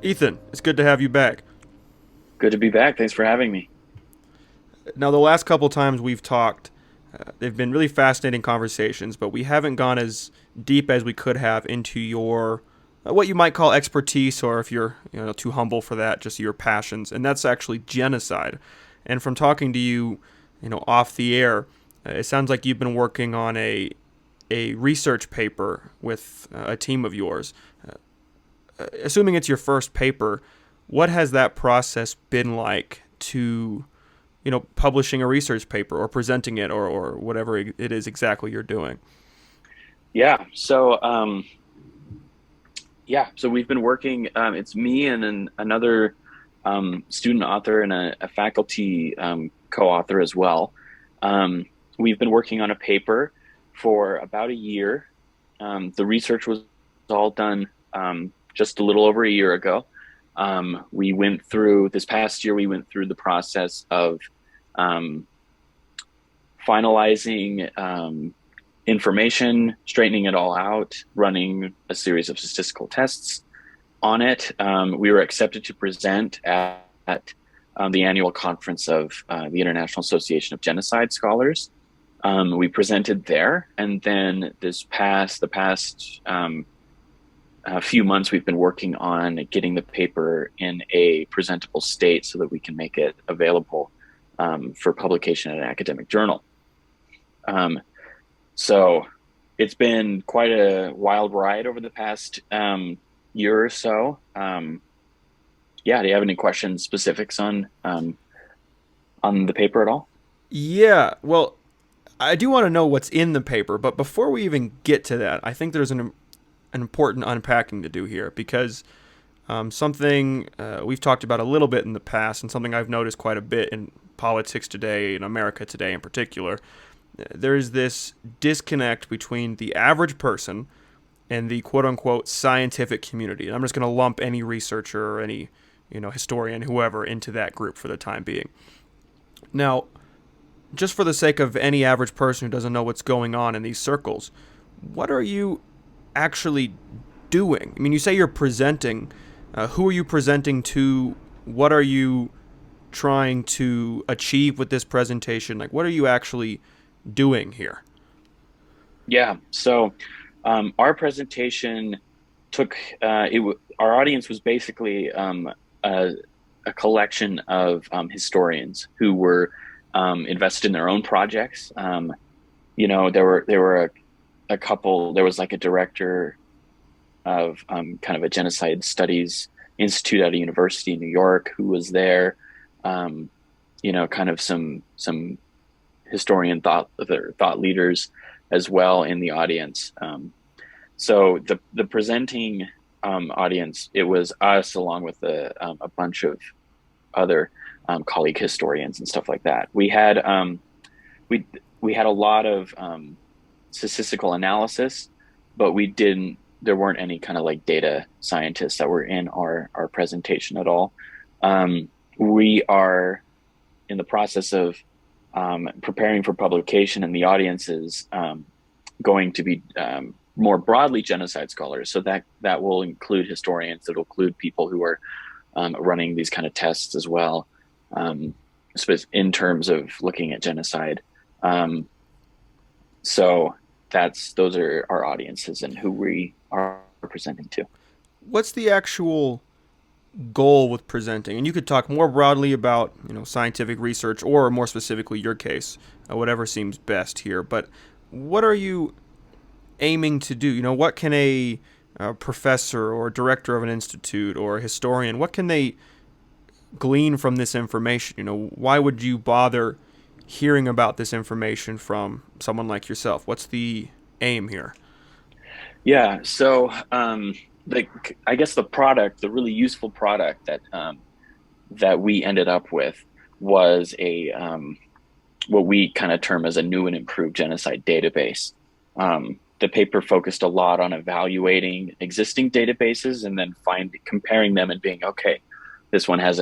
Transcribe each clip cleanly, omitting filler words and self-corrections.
Ethan, it's good to have you back. Good to be back. Thanks for having me. Now, the last couple times we've talked, they've been really fascinating conversations, but we haven't gone as deep as we could have into your what you might call expertise, or if you're too humble for that, just your passions, and that's actually genocide. And from talking to you, off the air, it sounds like you've been working on a research paper with a team of yours. Assuming it's your first paper, what has that process been like to, publishing a research paper or presenting it, or whatever it is exactly you're doing? Yeah. So we've been working. It's me and another student author and a faculty co-author as well. We've been working on a paper for about a year. The research was all done just a little over a year ago. We went through this past year. We went through the process of finalizing information, straightening it all out, running a series of statistical tests on it. We were accepted to present at the annual conference of the International Association of Genocide Scholars. We presented there, and then the past few months, we've been working on getting the paper in a presentable state so that we can make it available for publication in an academic journal. So it's been quite a wild ride over the past year or so. Yeah, do you have any questions, specifics on the paper at all? Yeah, well, I do want to know what's in the paper, but before we even get to that, I think there's an important unpacking to do here, because something we've talked about a little bit in the past, and something I've noticed quite a bit in politics today, in America today in particular, there's this disconnect between the average person and the quote-unquote scientific community. And I'm just going to lump any researcher or any historian, whoever, into that group for the time being. Now, just for the sake of any average person who doesn't know what's going on in these circles, what are you actually doing? I mean, you say you're presenting. Who are you presenting to? What are you trying to achieve with this presentation? Like, what are you actually doing here? Yeah. So our presentation took our audience was basically a collection of historians who were invested in their own projects. There were a couple. There was like a director of kind of a genocide studies institute at a university in New York who was there. Kind of some historian thought leaders as well in the audience. So the presenting audience, it was us along with a bunch of other colleague historians and stuff like that. We had we had a lot of statistical analysis, but there weren't any kind of like data scientists that were in our presentation at all. We are in the process of preparing for publication, and the audience is going to be more broadly genocide scholars. So that will include historians. It'll include people who are running these kind of tests as well, in terms of looking at genocide. So those are our audiences and who we are presenting to. What's the actual goal with presenting? And you could talk more broadly about scientific research, or more specifically your case, whatever seems best here. But what are you aiming to do? What can a professor or director of an institute or a historian, what can they glean from this information? Why would you bother hearing about this information from someone like yourself? What's the aim here? Yeah. So I guess the really useful product that we ended up with was what we kind of term as a new and improved genocide database. The paper focused a lot on evaluating existing databases and then comparing them and being, okay, this one has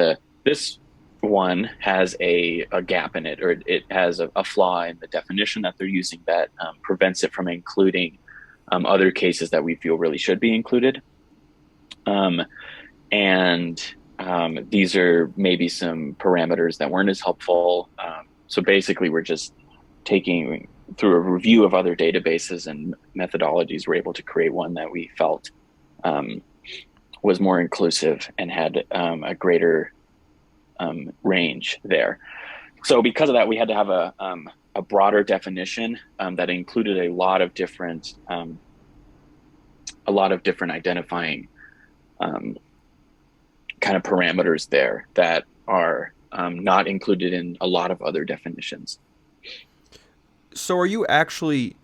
a gap in it, or it has a flaw in the definition that they're using that prevents it from including other cases that we feel really should be included. Um, and these are maybe some parameters that weren't as helpful. So basically, we're just taking through a review of other databases and methodologies, we're able to create one that we felt was more inclusive and had a greater range there. So because of that, we had to have a broader definition that included a lot of different identifying kind of parameters there that are not included in a lot of other definitions. So are you actually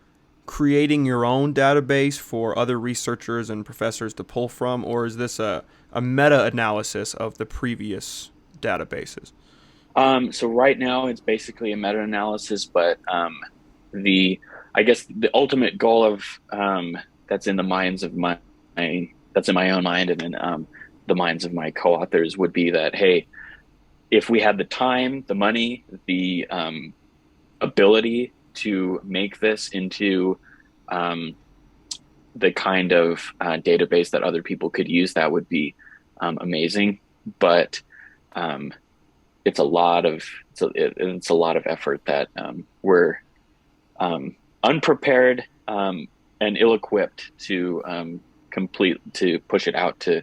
creating your own database for other researchers and professors to pull from, or is this a meta-analysis of the previous databases? So right now it's basically a meta-analysis, but I guess the ultimate goal of that's in the minds of that's in my own mind and in the minds of my co-authors would be that, hey, if we had the time, the money, the ability to make this into the kind of database that other people could use, that would be amazing. But it's a lot of effort that we're unprepared and ill-equipped to push it out to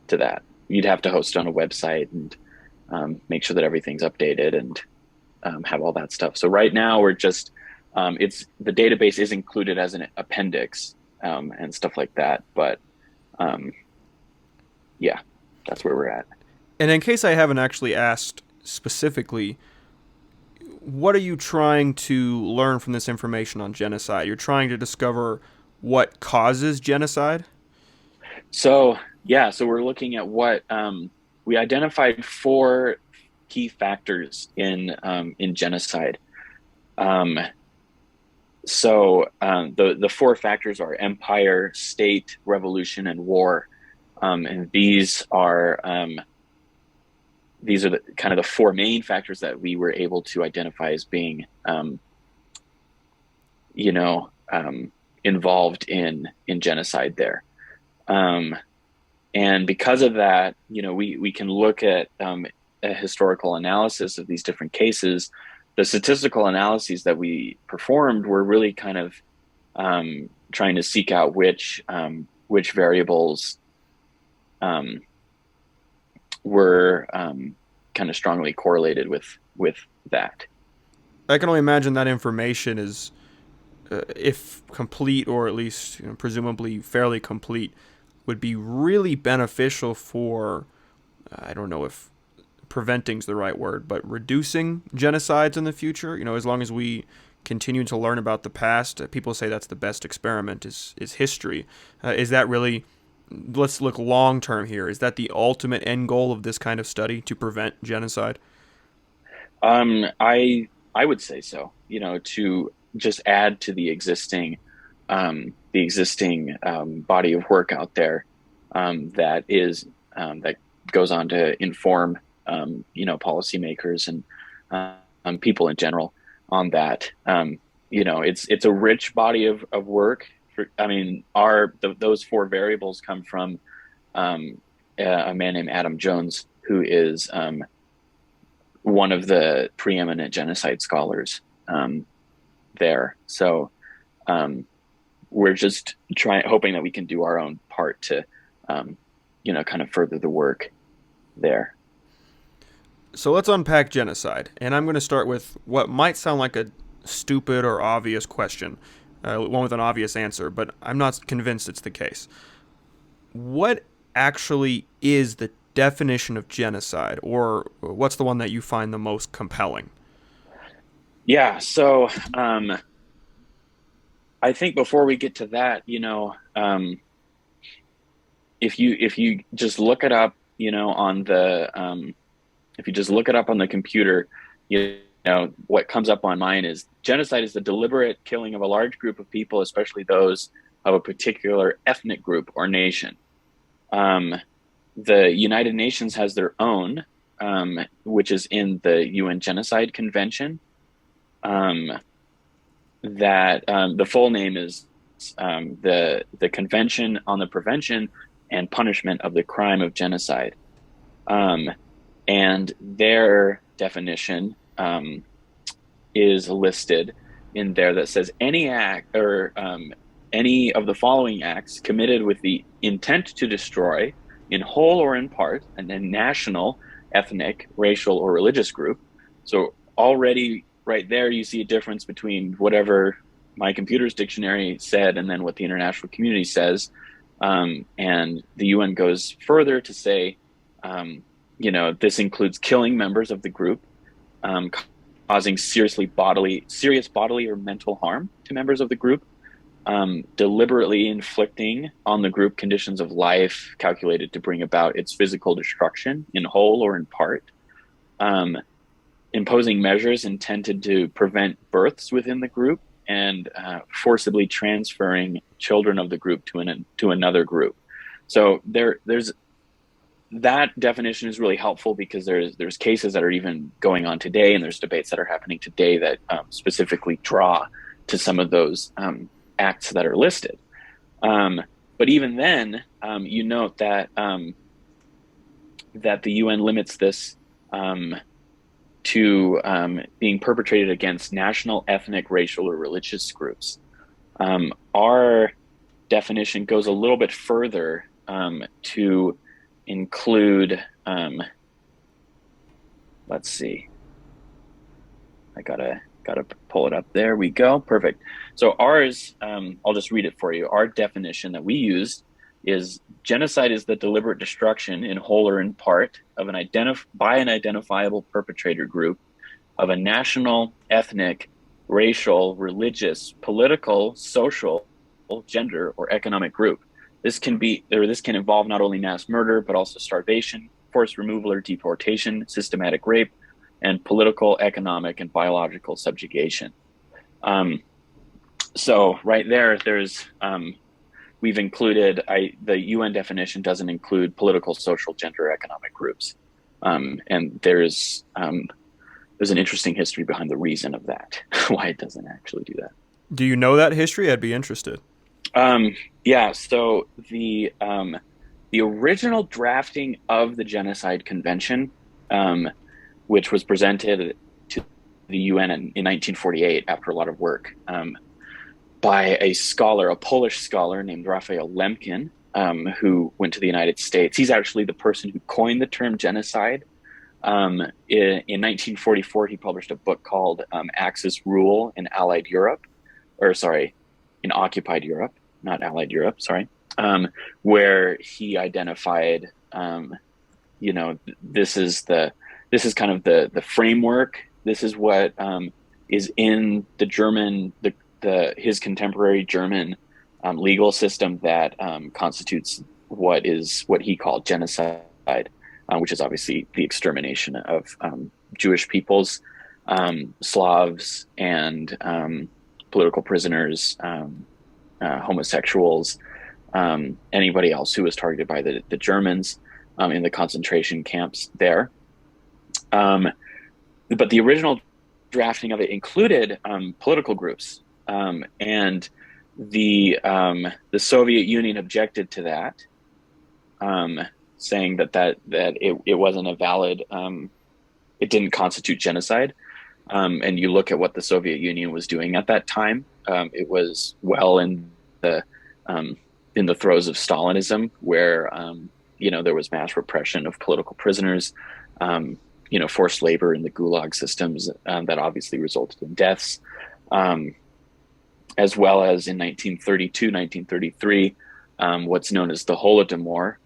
that. You'd have to host on a website and make sure that everything's updated and have all that stuff. So right now we're just the database is included as an appendix and stuff like that. But yeah, that's where we're at. And in case I haven't actually asked specifically, what are you trying to learn from this information on genocide? You're trying to discover what causes genocide? So we're looking at what we identified 4 key factors in genocide. The 4 factors are empire, state, revolution, and war, and these are the kind of the 4 main factors that we were able to identify as being, involved in genocide there. And because of that, we can look at a historical analysis of these different cases. The statistical analyses that we performed were really kind of trying to seek out which variables were kind of strongly correlated with that. I can only imagine that information is, if complete or at least presumably fairly complete, would be really beneficial for, I don't know if preventing's the right word, but reducing genocides in the future. As long as we continue to learn about the past, people say that's the best experiment is history. Is that really, let's look long term here, is that the ultimate end goal of this kind of study, to prevent genocide? I would say so, to just add to the existing body of work out there that goes on to inform policymakers and people in general on that. It's a rich body of work. Those 4 variables come from a man named Adam Jones, who is one of the preeminent genocide scholars there. So we're just hoping that we can do our own part to, kind of further the work there. So let's unpack genocide. And I'm going to start with what might sound like a stupid or obvious question, one with an obvious answer, but I'm not convinced it's the case. What actually is the definition of genocide, or what's the one that you find the most compelling? Yeah, so I think before we get to that, if you just look it up, on the if you just look it up on the computer, what comes up on mine is genocide is the deliberate killing of a large group of people, especially those of a particular ethnic group or nation. The United Nations has their own, which is in the UN Genocide Convention. Um, the full name is the Convention on the Prevention and Punishment of the Crime of Genocide. Um, and their definition is listed in there that says any act or any of the following acts committed with the intent to destroy, in whole or in part, a national, ethnic, racial, or religious group. So already right there, you see a difference between whatever my computer's dictionary said and then what the international community says. And the UN goes further to say, this includes killing members of the group, causing serious bodily or mental harm to members of the group, deliberately inflicting on the group conditions of life calculated to bring about its physical destruction in whole or in part, imposing measures intended to prevent births within the group, and forcibly transferring children of the group to another group. So there's that definition is really helpful because there's cases that are even going on today, and there's debates that are happening today that specifically draw to some of those acts that are listed. But even then, you note that that the UN limits this to being perpetrated against national, ethnic, racial, or religious groups. Our definition goes a little bit further to include, let's see, I gotta pull it up. There we go. Perfect. So ours, I'll just read it for you. Our definition that we used is: genocide is the deliberate destruction in whole or in part of by an identifiable perpetrator group of a national, ethnic, racial, religious, political, social, gender, or economic group. This can involve not only mass murder, but also starvation, forced removal or deportation, systematic rape, and political, economic, and biological subjugation. So right there, we've included, the UN definition doesn't include political, social, gender, economic groups. And there's an interesting history behind the reason of that, why it doesn't actually do that. Do you know that history? I'd be interested. Yeah, so the original drafting of the Genocide Convention, which was presented to the UN in 1948 after a lot of work, by a Polish scholar named Raphael Lemkin, who went to the United States. He's actually the person who coined the term genocide. In 1944, he published a book called Axis Rule in Allied Europe, in occupied Europe, not Allied Europe, where he identified, this is kind of the framework. This is what is in the German, his contemporary German legal system that constitutes what he called genocide, which is obviously the extermination of Jewish peoples, Slavs, and political prisoners, homosexuals, anybody else who was targeted by the Germans in the concentration camps there. But the original drafting of it included political groups, and the Soviet Union objected to that, saying that it wasn't a valid, it didn't constitute genocide. And you look at what the Soviet Union was doing at that time, it was well in the throes of Stalinism, where there was mass repression of political prisoners, forced labor in the Gulag systems that obviously resulted in deaths, as well as in 1932, 1933, what's known as the Holodomor,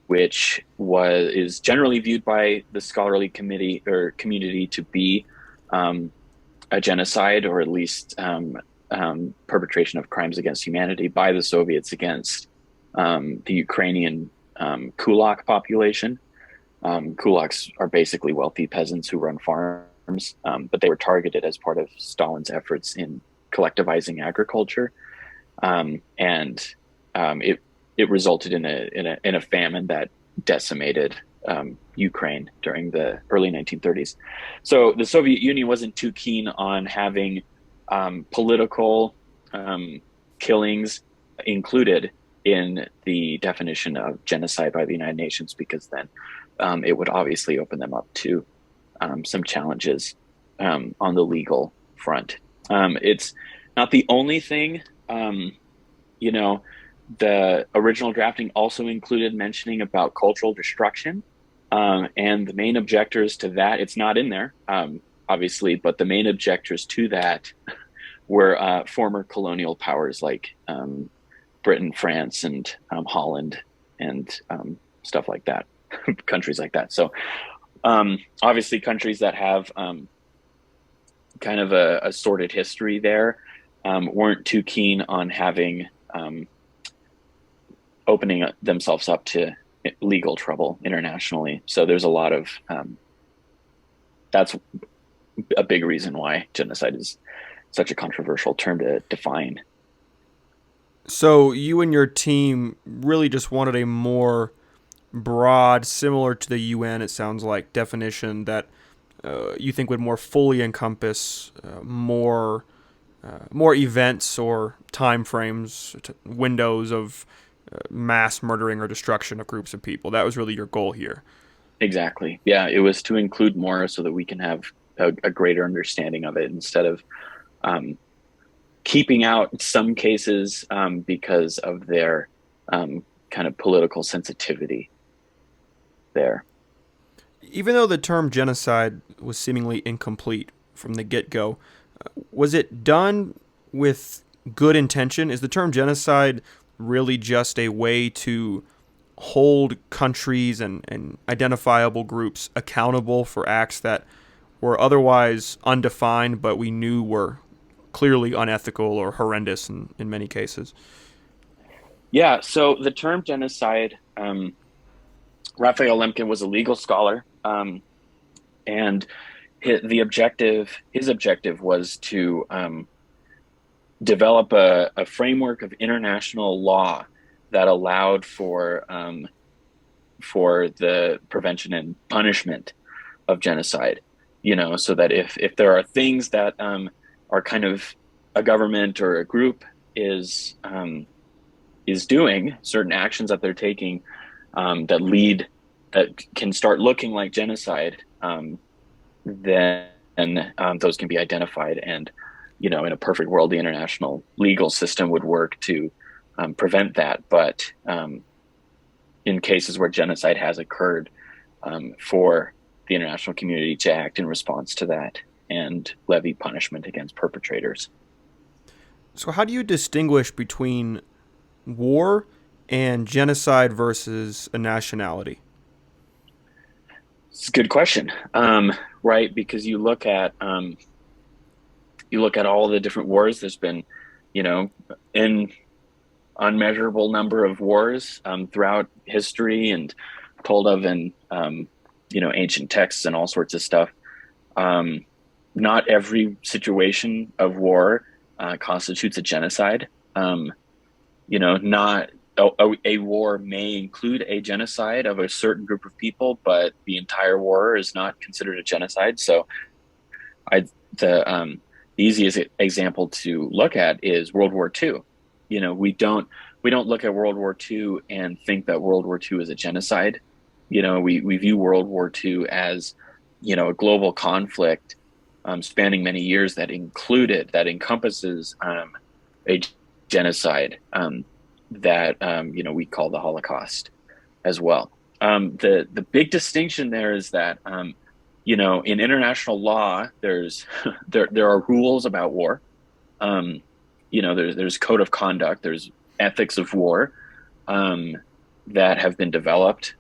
which is generally viewed by the scholarly community to be a genocide, or at least perpetration of crimes against humanity by the Soviets against the Ukrainian kulak population. Kulaks are basically wealthy peasants who run farms, but they were targeted as part of Stalin's efforts in collectivizing agriculture. And it it resulted in a famine that decimated Ukraine during the early 1930s. So the Soviet Union wasn't too keen on having political killings included in the definition of genocide by the United Nations, because then it would obviously open them up to some challenges on the legal front. It's not the only thing. You know, the original drafting also included mentioning about cultural destruction, and the main objectors to that, it's not in there, obviously, but the main objectors to that were former colonial powers like Britain, France, and Holland, and stuff like that, countries like that. So obviously countries that have kind of a sordid history there weren't too keen on having opening themselves up to legal trouble internationally. So there's a lot of that's a big reason why genocide is such a controversial term to define. So you and your team really just wanted a more broad, similar to the UN, it sounds like, definition that you think would more fully encompass more events or time frames, windows of mass murdering or destruction of groups of people. That was really your goal here. Exactly. Yeah, it was to include more so that we can have a greater understanding of it, instead of keeping out some cases because of their kind of political sensitivity there. Even though the term genocide was seemingly incomplete from the get-go, was it done with good intention? Is the term genocide really just a way to hold countries and identifiable groups accountable for acts that were otherwise undefined, but we knew were clearly unethical or horrendous in many cases? Yeah, so the term genocide, Raphael Lemkin was a legal scholar, and his objective was to develop a framework of international law that allowed for the prevention and punishment of genocide. You know, so that if there are things that are kind of a government or a group is doing, certain actions that they're taking that can start looking like genocide, then those can be identified. And, you know, in a perfect world, the international legal system would work to prevent that. But in cases where genocide has occurred, for the international community to act in response to that and levy punishment against perpetrators. So how do you distinguish between war and genocide versus a nationality? It's a good question, right? Because you look at all the different wars. There's been, you know, an unmeasurable number of wars throughout history, and told of in you know, ancient texts and all sorts of stuff. Not every situation of war constitutes a genocide. You know, not a war may include a genocide of a certain group of people, but the entire war is not considered a genocide. So, the easiest example to look at is World War II. You know, we don't look at World War II and think that World War II is a genocide. You know, we view World War II as, you know, a global conflict spanning many years that encompasses a genocide that you know, we call the Holocaust as well. The big distinction there is that you know, in international law, there are rules about war. You know, there's code of conduct, there's ethics of war that have been developed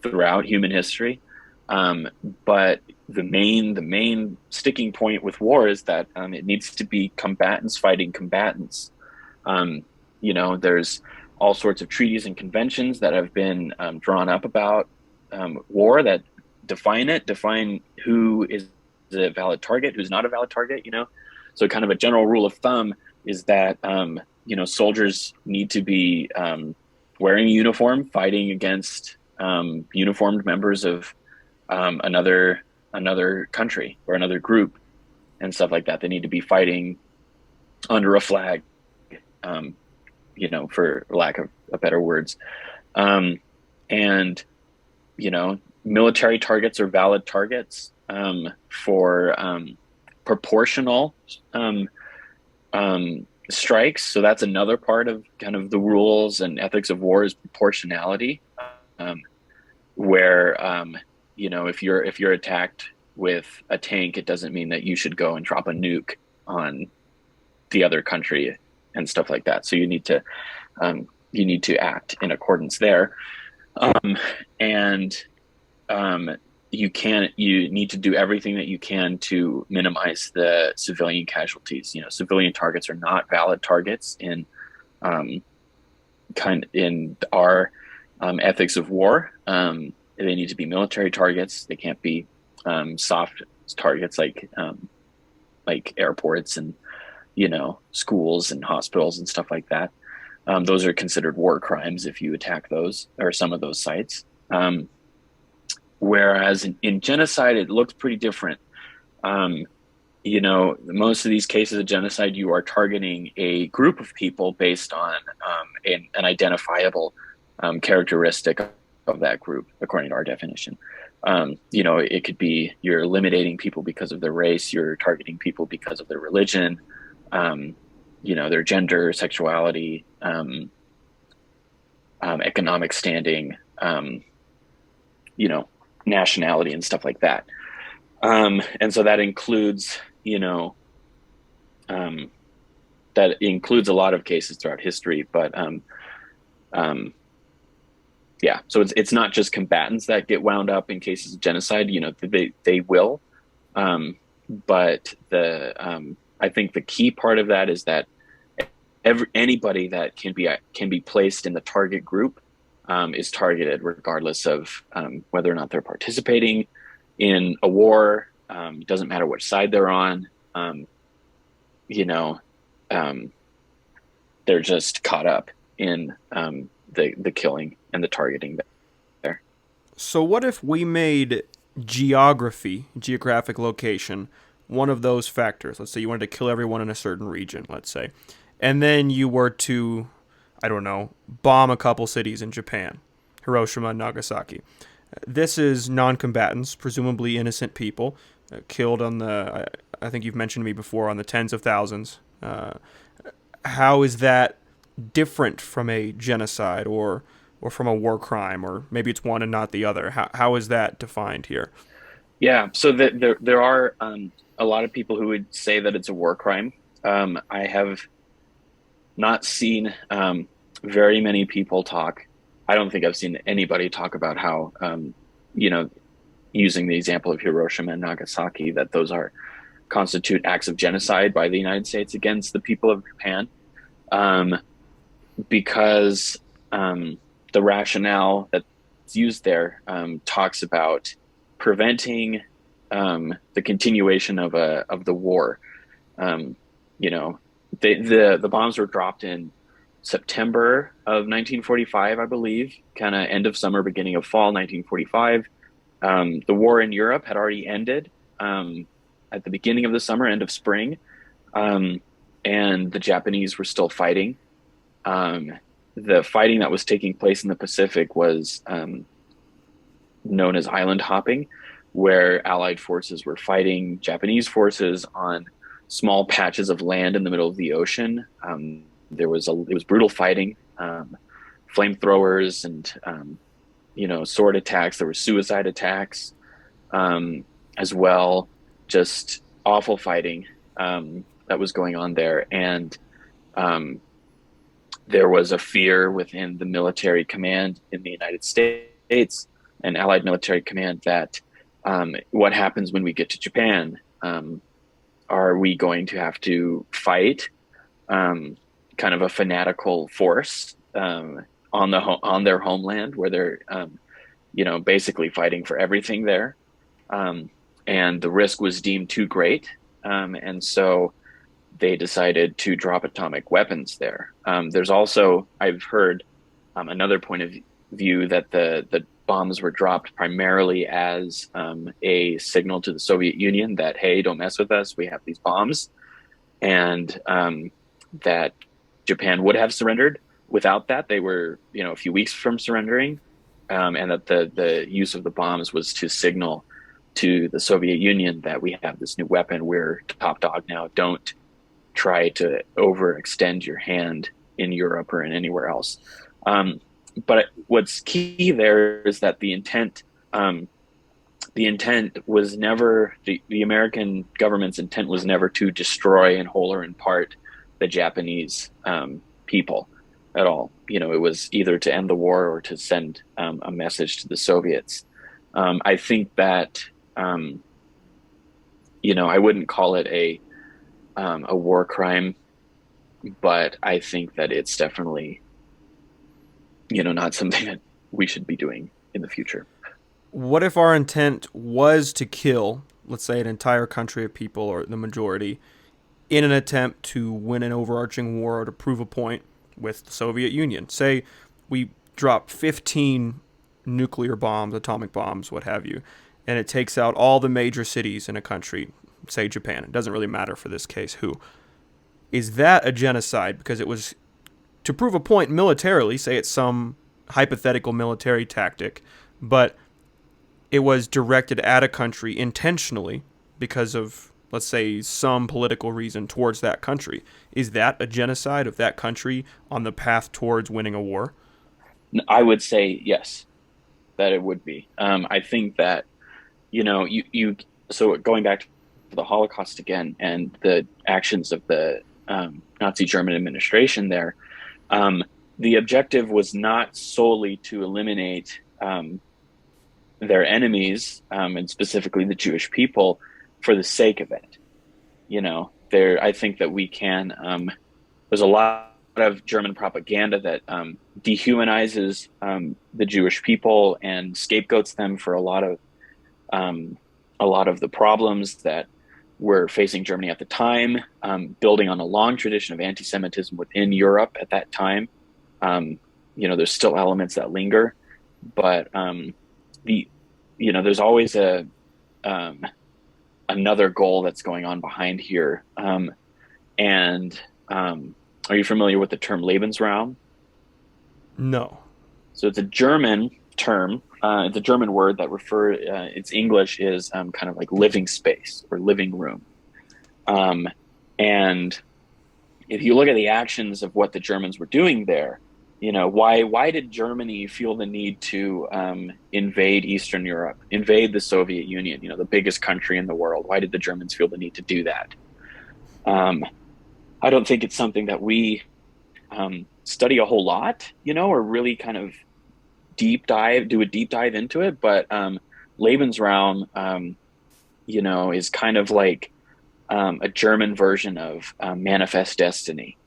throughout human history. But the main sticking point with war is that it needs to be combatants fighting combatants. You know, there's all sorts of treaties and conventions that have been drawn up about war that define who is a valid target, who's not a valid target, you know. So kind of a general rule of thumb is that, you know, soldiers need to be wearing a uniform, fighting against uniformed members of another country or another group and stuff like that. They need to be fighting under a flag, um, for lack of better words. And military targets are valid targets for proportional um, strikes. So that's another part of kind of the rules and ethics of war is proportionality, um, where if you're attacked with a tank, it doesn't mean that you should go and drop a nuke on the other country and stuff like that. So you need to act in accordance there, and you need to do everything that you can to minimize the civilian casualties. Civilian targets are not valid targets in our ethics of war. They need to be military targets. They can't be soft targets like airports and schools and hospitals and stuff like that. Those are considered war crimes if you attack those or some of those sites. Whereas in genocide, it looks pretty different. Most of these cases of genocide, you are targeting a group of people based on an identifiable characteristic of that group, according to our definition. It could be you're eliminating people because of their race, you're targeting people because of their religion, their gender, sexuality, economic standing, nationality and stuff like that. And so that includes, a lot of cases throughout history, but so it's not just combatants that get wound up in cases of genocide. They will, but I think the key part of that is that anybody that can be placed in the target group is targeted, regardless of whether or not they're participating in a war. It doesn't matter which side they're on. They're just caught up in the killing and the targeting there. So what if we made geographic location, one of those factors? Let's say you wanted to kill everyone in a certain region, let's say, and then you were to, I don't know, bomb a couple cities in Japan, Hiroshima and Nagasaki. This is non-combatants, presumably innocent people, killed on I think you've mentioned to me before, on the tens of thousands. How is that different from a genocide or from a war crime, or maybe it's one and not the other? How is that defined here? Yeah, so there are a lot of people who would say that it's a war crime. I have not seen very many people talk. I don't think I've seen anybody talk about how, using the example of Hiroshima and Nagasaki, that those constitute acts of genocide by the United States against the people of Japan, because the rationale that's used there talks about preventing the continuation of the war. The bombs were dropped in September of 1945, I believe, kind of end of summer, beginning of fall 1945. The war in Europe had already ended at the beginning of the summer, end of spring, and the Japanese were still fighting. The fighting that was taking place in the Pacific was known as island hopping, where Allied forces were fighting Japanese forces on small patches of land in the middle of the ocean. It was brutal fighting, flamethrowers and sword attacks. There were suicide attacks as well. Just awful fighting that was going on there, and there was a fear within the military command in the United States and Allied military command that what happens when we get to Japan? Are we going to have to fight kind of a fanatical force on their homeland, where they're basically fighting for everything there, and the risk was deemed too great, and so they decided to drop atomic weapons there. There's also, I've heard, another point of view that the bombs were dropped primarily as a signal to the Soviet Union that, hey, don't mess with us. We have these bombs, and that Japan would have surrendered. Without that, they were, a few weeks from surrendering, and that the use of the bombs was to signal to the Soviet Union that we have this new weapon. We're top dog now. Don't try to overextend your hand in Europe or in anywhere else. But what's key there is that the intent was never the American government's intent was never to destroy in whole or in part the Japanese people at all. It was either to end the war or to send a message to the Soviets. I think that I wouldn't call it a war crime, but I think that it's definitely not something that we should be doing in the future. What if our intent was to kill, let's say, an entire country of people or the majority in an attempt to win an overarching war or to prove a point with the Soviet Union? Say we drop 15 nuclear bombs, atomic bombs, what have you, and it takes out all the major cities in a country, say Japan. It doesn't really matter for this case who. Is that a genocide because it was to prove a point militarily, say it's some hypothetical military tactic, but it was directed at a country intentionally because of, let's say, some political reason towards that country? Is that a genocide of that country on the path towards winning a war? I would say yes, that it would be. I think that, so going back to the Holocaust again and the actions of the Nazi German administration there, the objective was not solely to eliminate their enemies, and specifically the Jewish people, for the sake of it. I think that we can. There's a lot of German propaganda that dehumanizes the Jewish people and scapegoats them for a lot of the problems that were facing Germany at the time, building on a long tradition of anti-Semitism within Europe at that time. There's still elements that linger, but there's always another goal that's going on behind here. Are you familiar with the term Labans Realm? No. So it's a German term. It's a German word that its English is kind of like living space or living room. And if you look at the actions of what the Germans were doing there, why did Germany feel the need to invade Eastern Europe, invade the Soviet Union, the biggest country in the world? Why did the Germans feel the need to do that? I don't think it's something that we study a whole lot, or really kind of do a deep dive into it. But Labans Realm, is kind of like a German version of Manifest Destiny.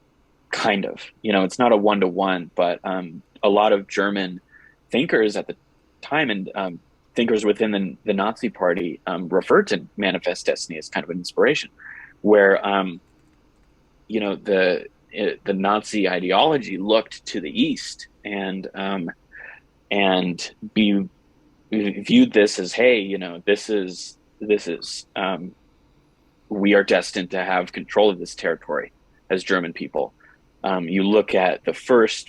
Kind of, it's not a one-to-one, but a lot of German thinkers at the time and thinkers within the Nazi Party referred to Manifest Destiny as kind of an inspiration, where the Nazi ideology looked to the East and viewed this as, hey, this is we are destined to have control of this territory as German people. You look at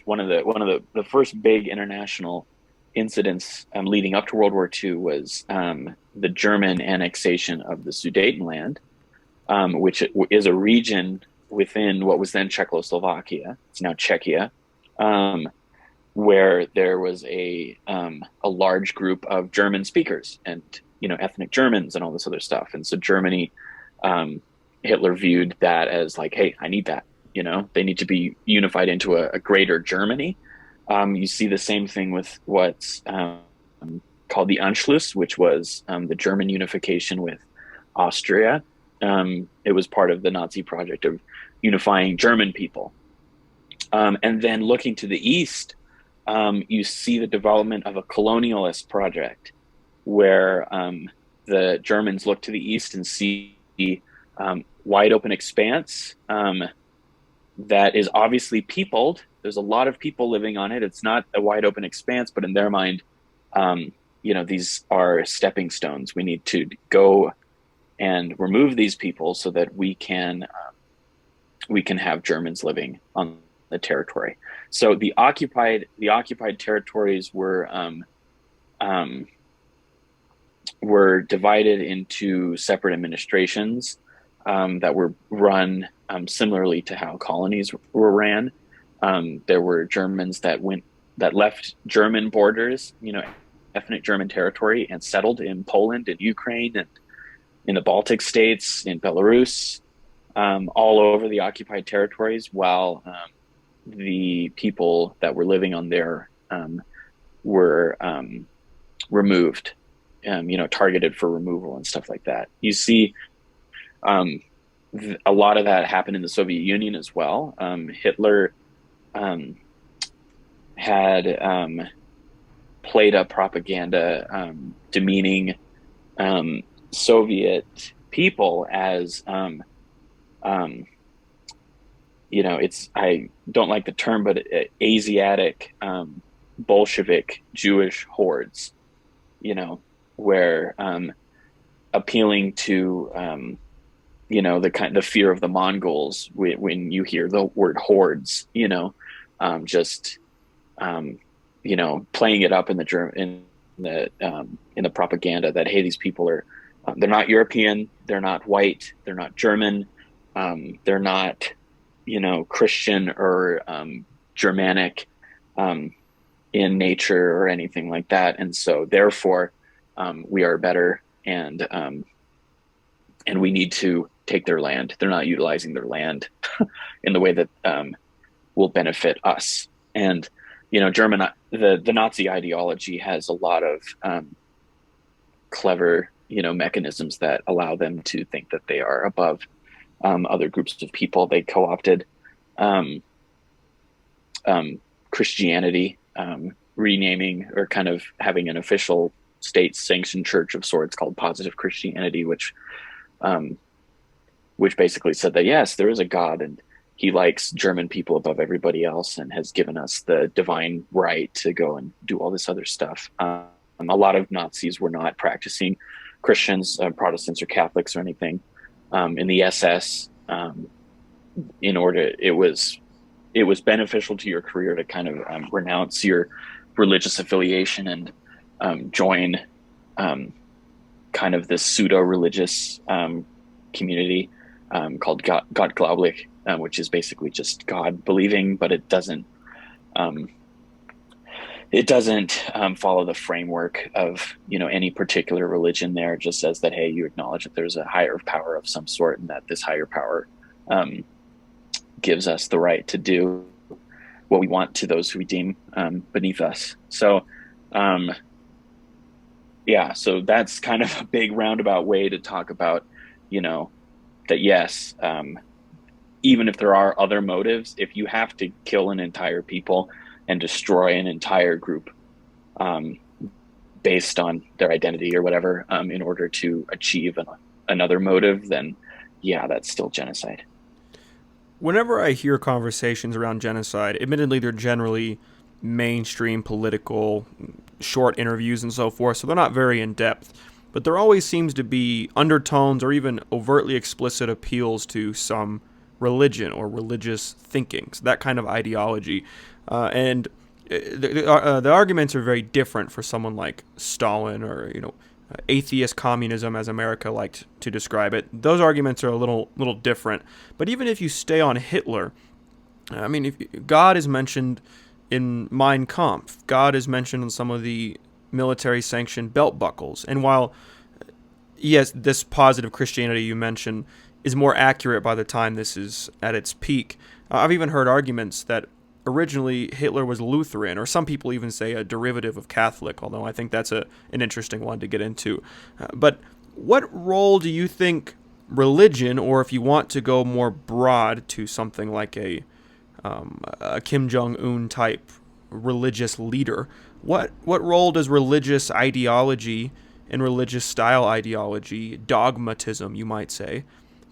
one of the first big international incidents leading up to World War II was the German annexation of the Sudetenland, which is a region within what was then Czechoslovakia. It's now Czechia, where there was a large group of German speakers and ethnic Germans and all this other stuff. And so Germany, Hitler viewed that as like, hey, I need that. They need to be unified into a greater Germany. You see the same thing with what's called the Anschluss, which was the German unification with Austria. It was part of the Nazi project of unifying German people. And then looking to the East, you see the development of a colonialist project where the Germans look to the East and see wide open expanse that is obviously peopled There's a lot of people living on it. It's not a wide open expanse, but in their mind, um, these are stepping stones. We need to go and remove these people so that we can have Germans living on the territory. So the occupied territories were divided into separate administrations that were run similarly to how colonies were ran. There were Germans that left German borders, ethnic German territory, and settled in Poland and Ukraine and in the Baltic states, in Belarus, all over the occupied territories, while the people that were living on there were removed, targeted for removal and stuff like that. You see a lot of that happened in the Soviet Union as well. Hitler had played up propaganda demeaning Soviet people as I don't like the term, but Asiatic Bolshevik Jewish hordes, where appealing to the fear of the Mongols when you hear the word hordes, playing it up in the propaganda that, hey, these people are they're not European, they're not white, they're not German, they're not Christian or Germanic in nature or anything like that, and so therefore we are better, and we need to take their land. They're not utilizing their land in the way that will benefit us. And the Nazi ideology has a lot of clever mechanisms that allow them to think that they are above other groups of people. They co-opted Christianity, renaming or kind of having an official state-sanctioned church of sorts called Positive Christianity, which basically said that, yes, there is a God and he likes German people above everybody else and has given us the divine right to go and do all this other stuff. A lot of Nazis were not practicing Christians, Protestants or Catholics or anything. In the SS, it was beneficial to your career to kind of renounce your religious affiliation and join kind of this pseudo-religious community called Gottgläubig, which is basically just God believing, but it doesn't follow the framework of any particular religion. There, it just says that, hey, you acknowledge that there's a higher power of some sort, and that this higher power gives us the right to do what we want to those who we deem beneath us. So so that's kind of a big roundabout way to talk about that, yes, even if there are other motives, if you have to kill an entire people and destroy an entire group based on their identity or whatever in order to achieve another motive, then that's still genocide. Whenever I hear conversations around genocide, admittedly they're generally mainstream political, short interviews and so forth, so they're not very in-depth, but there always seems to be undertones or even overtly explicit appeals to some religion or religious thinkings, that kind of ideology. And the arguments are very different for someone like Stalin or atheist communism, as America liked to describe it. Those arguments are a little different. But even if you stay on Hitler, I mean, if God is mentioned in Mein Kampf, God is mentioned in some of the military-sanctioned belt buckles, and while yes, this positive Christianity you mentioned is more accurate by the time this is at its peak, I've even heard arguments that originally Hitler was Lutheran, or some people even say a derivative of Catholic, although I think that's an interesting one to get into. But what role do you think religion, or if you want to go more broad to something like a Kim Jong-un type religious leader, what role does religious ideology and religious style ideology, dogmatism you might say,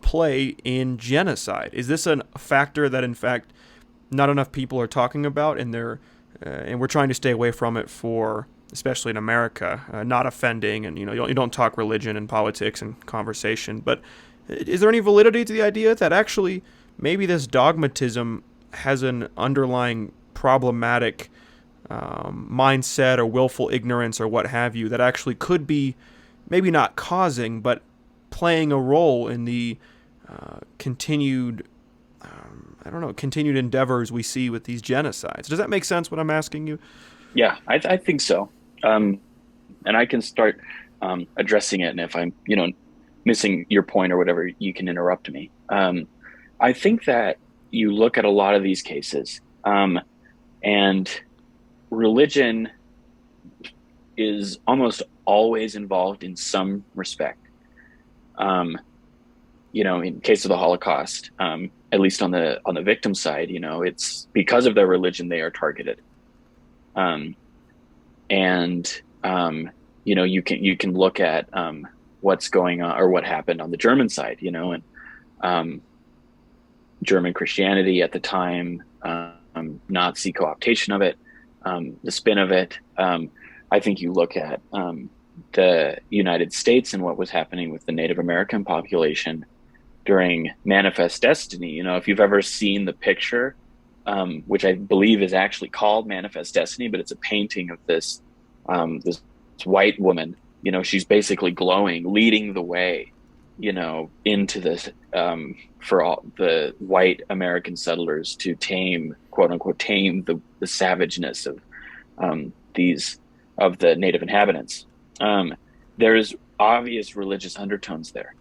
play in genocide? Is this a factor that in fact not enough people are talking about, and we're trying to stay away from it for, especially in America, not offending, and you don't talk religion and politics and conversation. But is there any validity to the idea that actually maybe this dogmatism has an underlying problematic mindset or willful ignorance or what have you that actually could be maybe not causing but playing a role in the continued continued endeavors we see with these genocides? Does that make sense what I'm asking you? Yeah, I think so. And I can start addressing it. And if I'm, missing your point or whatever, you can interrupt me. I think that you look at a lot of these cases, and religion is almost always involved in some respect. In case of the Holocaust, at least on the victim side, it's because of their religion they are targeted. You can look at what's going on or what happened on the German side, and German Christianity at the time, Nazi co-optation of it, the spin of it. I think you look at the United States and what was happening with the Native American population during Manifest Destiny. If you've ever seen the picture, which I believe is actually called Manifest Destiny, but it's a painting of this white woman. She's basically glowing, leading the way, into this for all the white American settlers to tame, quote unquote, tame the savageness of the native inhabitants. There's obvious religious undertones there,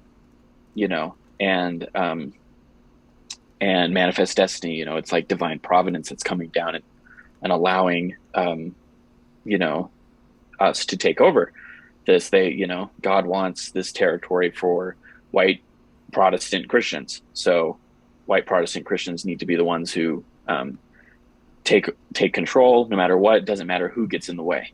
and Manifest Destiny, it's like divine providence that's coming down and allowing, us to take over this. God wants this territory for white Protestant Christians. So white Protestant Christians need to be the ones who take control no matter what. It doesn't matter who gets in the way,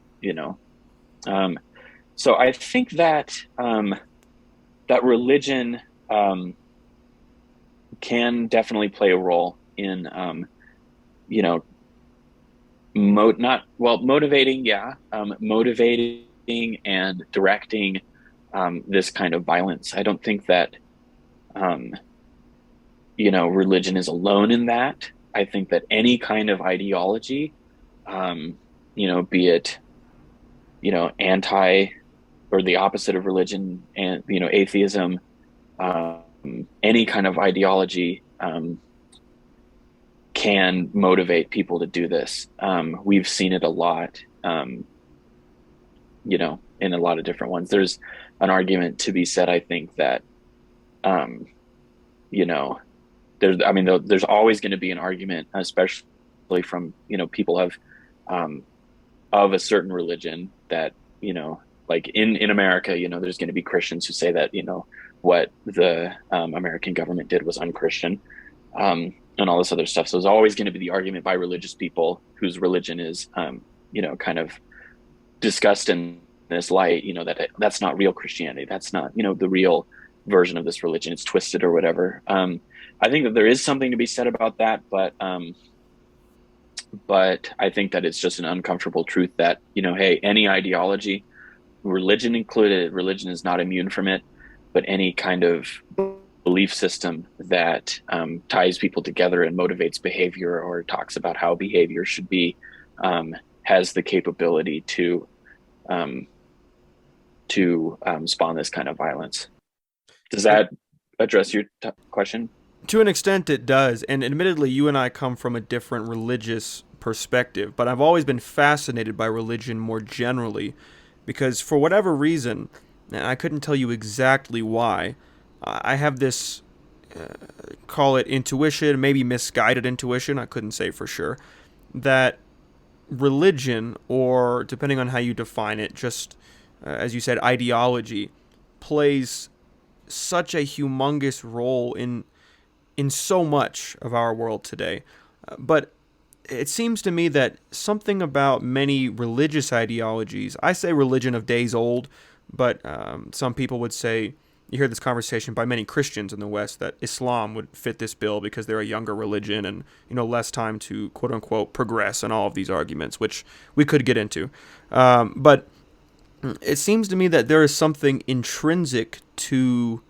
So I think that that religion can definitely play a role in, motivating and directing this kind of violence. I don't think that, religion is alone in that. I think that any kind of ideology, be it, anti or the opposite of religion and, atheism, any kind of ideology can motivate people to do this. We've seen it a lot, in a lot of different ones. There's an argument to be said, I think, that, there's always going to be an argument, especially from, people of a certain religion that, like in America, there's going to be Christians who say that, what the American government did was unchristian, and all this other stuff. So there's always going to be the argument by religious people whose religion is, kind of discussed in this light, that's not real Christianity. That's not, the real version of this religion. It's twisted or whatever. I think that there is something to be said about that, but I think that it's just an uncomfortable truth that, hey, any ideology, religion included, religion is not immune from it, but any kind of belief system that ties people together and motivates behavior or talks about how behavior should be has the capability to spawn this kind of violence. Does that address your question? To an extent, it does. And admittedly, you and I come from a different religious perspective, but I've always been fascinated by religion more generally because for whatever reason, and I couldn't tell you exactly why, I have this, call it intuition, maybe misguided intuition, I couldn't say for sure, that religion, or depending on how you define it, just as you said, ideology, plays such a humongous role in so much of our world today. But it seems to me that something about many religious ideologies, I say religion of days old, but some people would say you hear this conversation by many Christians in the West that Islam would fit this bill because they're a younger religion and, less time to quote unquote progress and all of these arguments, which we could get into. But it seems to me that there is something intrinsic to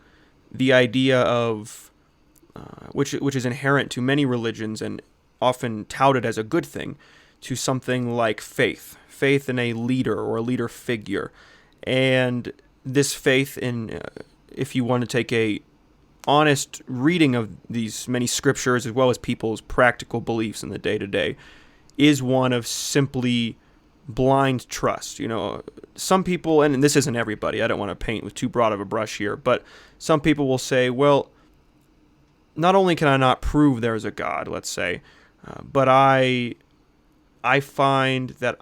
the idea of, which is inherent to many religions and often touted as a good thing, to something like faith in a leader or a leader figure. And this faith in, if you want to take a honest reading of these many scriptures as well as people's practical beliefs in the day-to-day, is one of simply blind trust. Some people, and this isn't everybody, I don't want to paint with too broad of a brush here, but some people will say, well, not only can I not prove there's a God, let's say, but I find that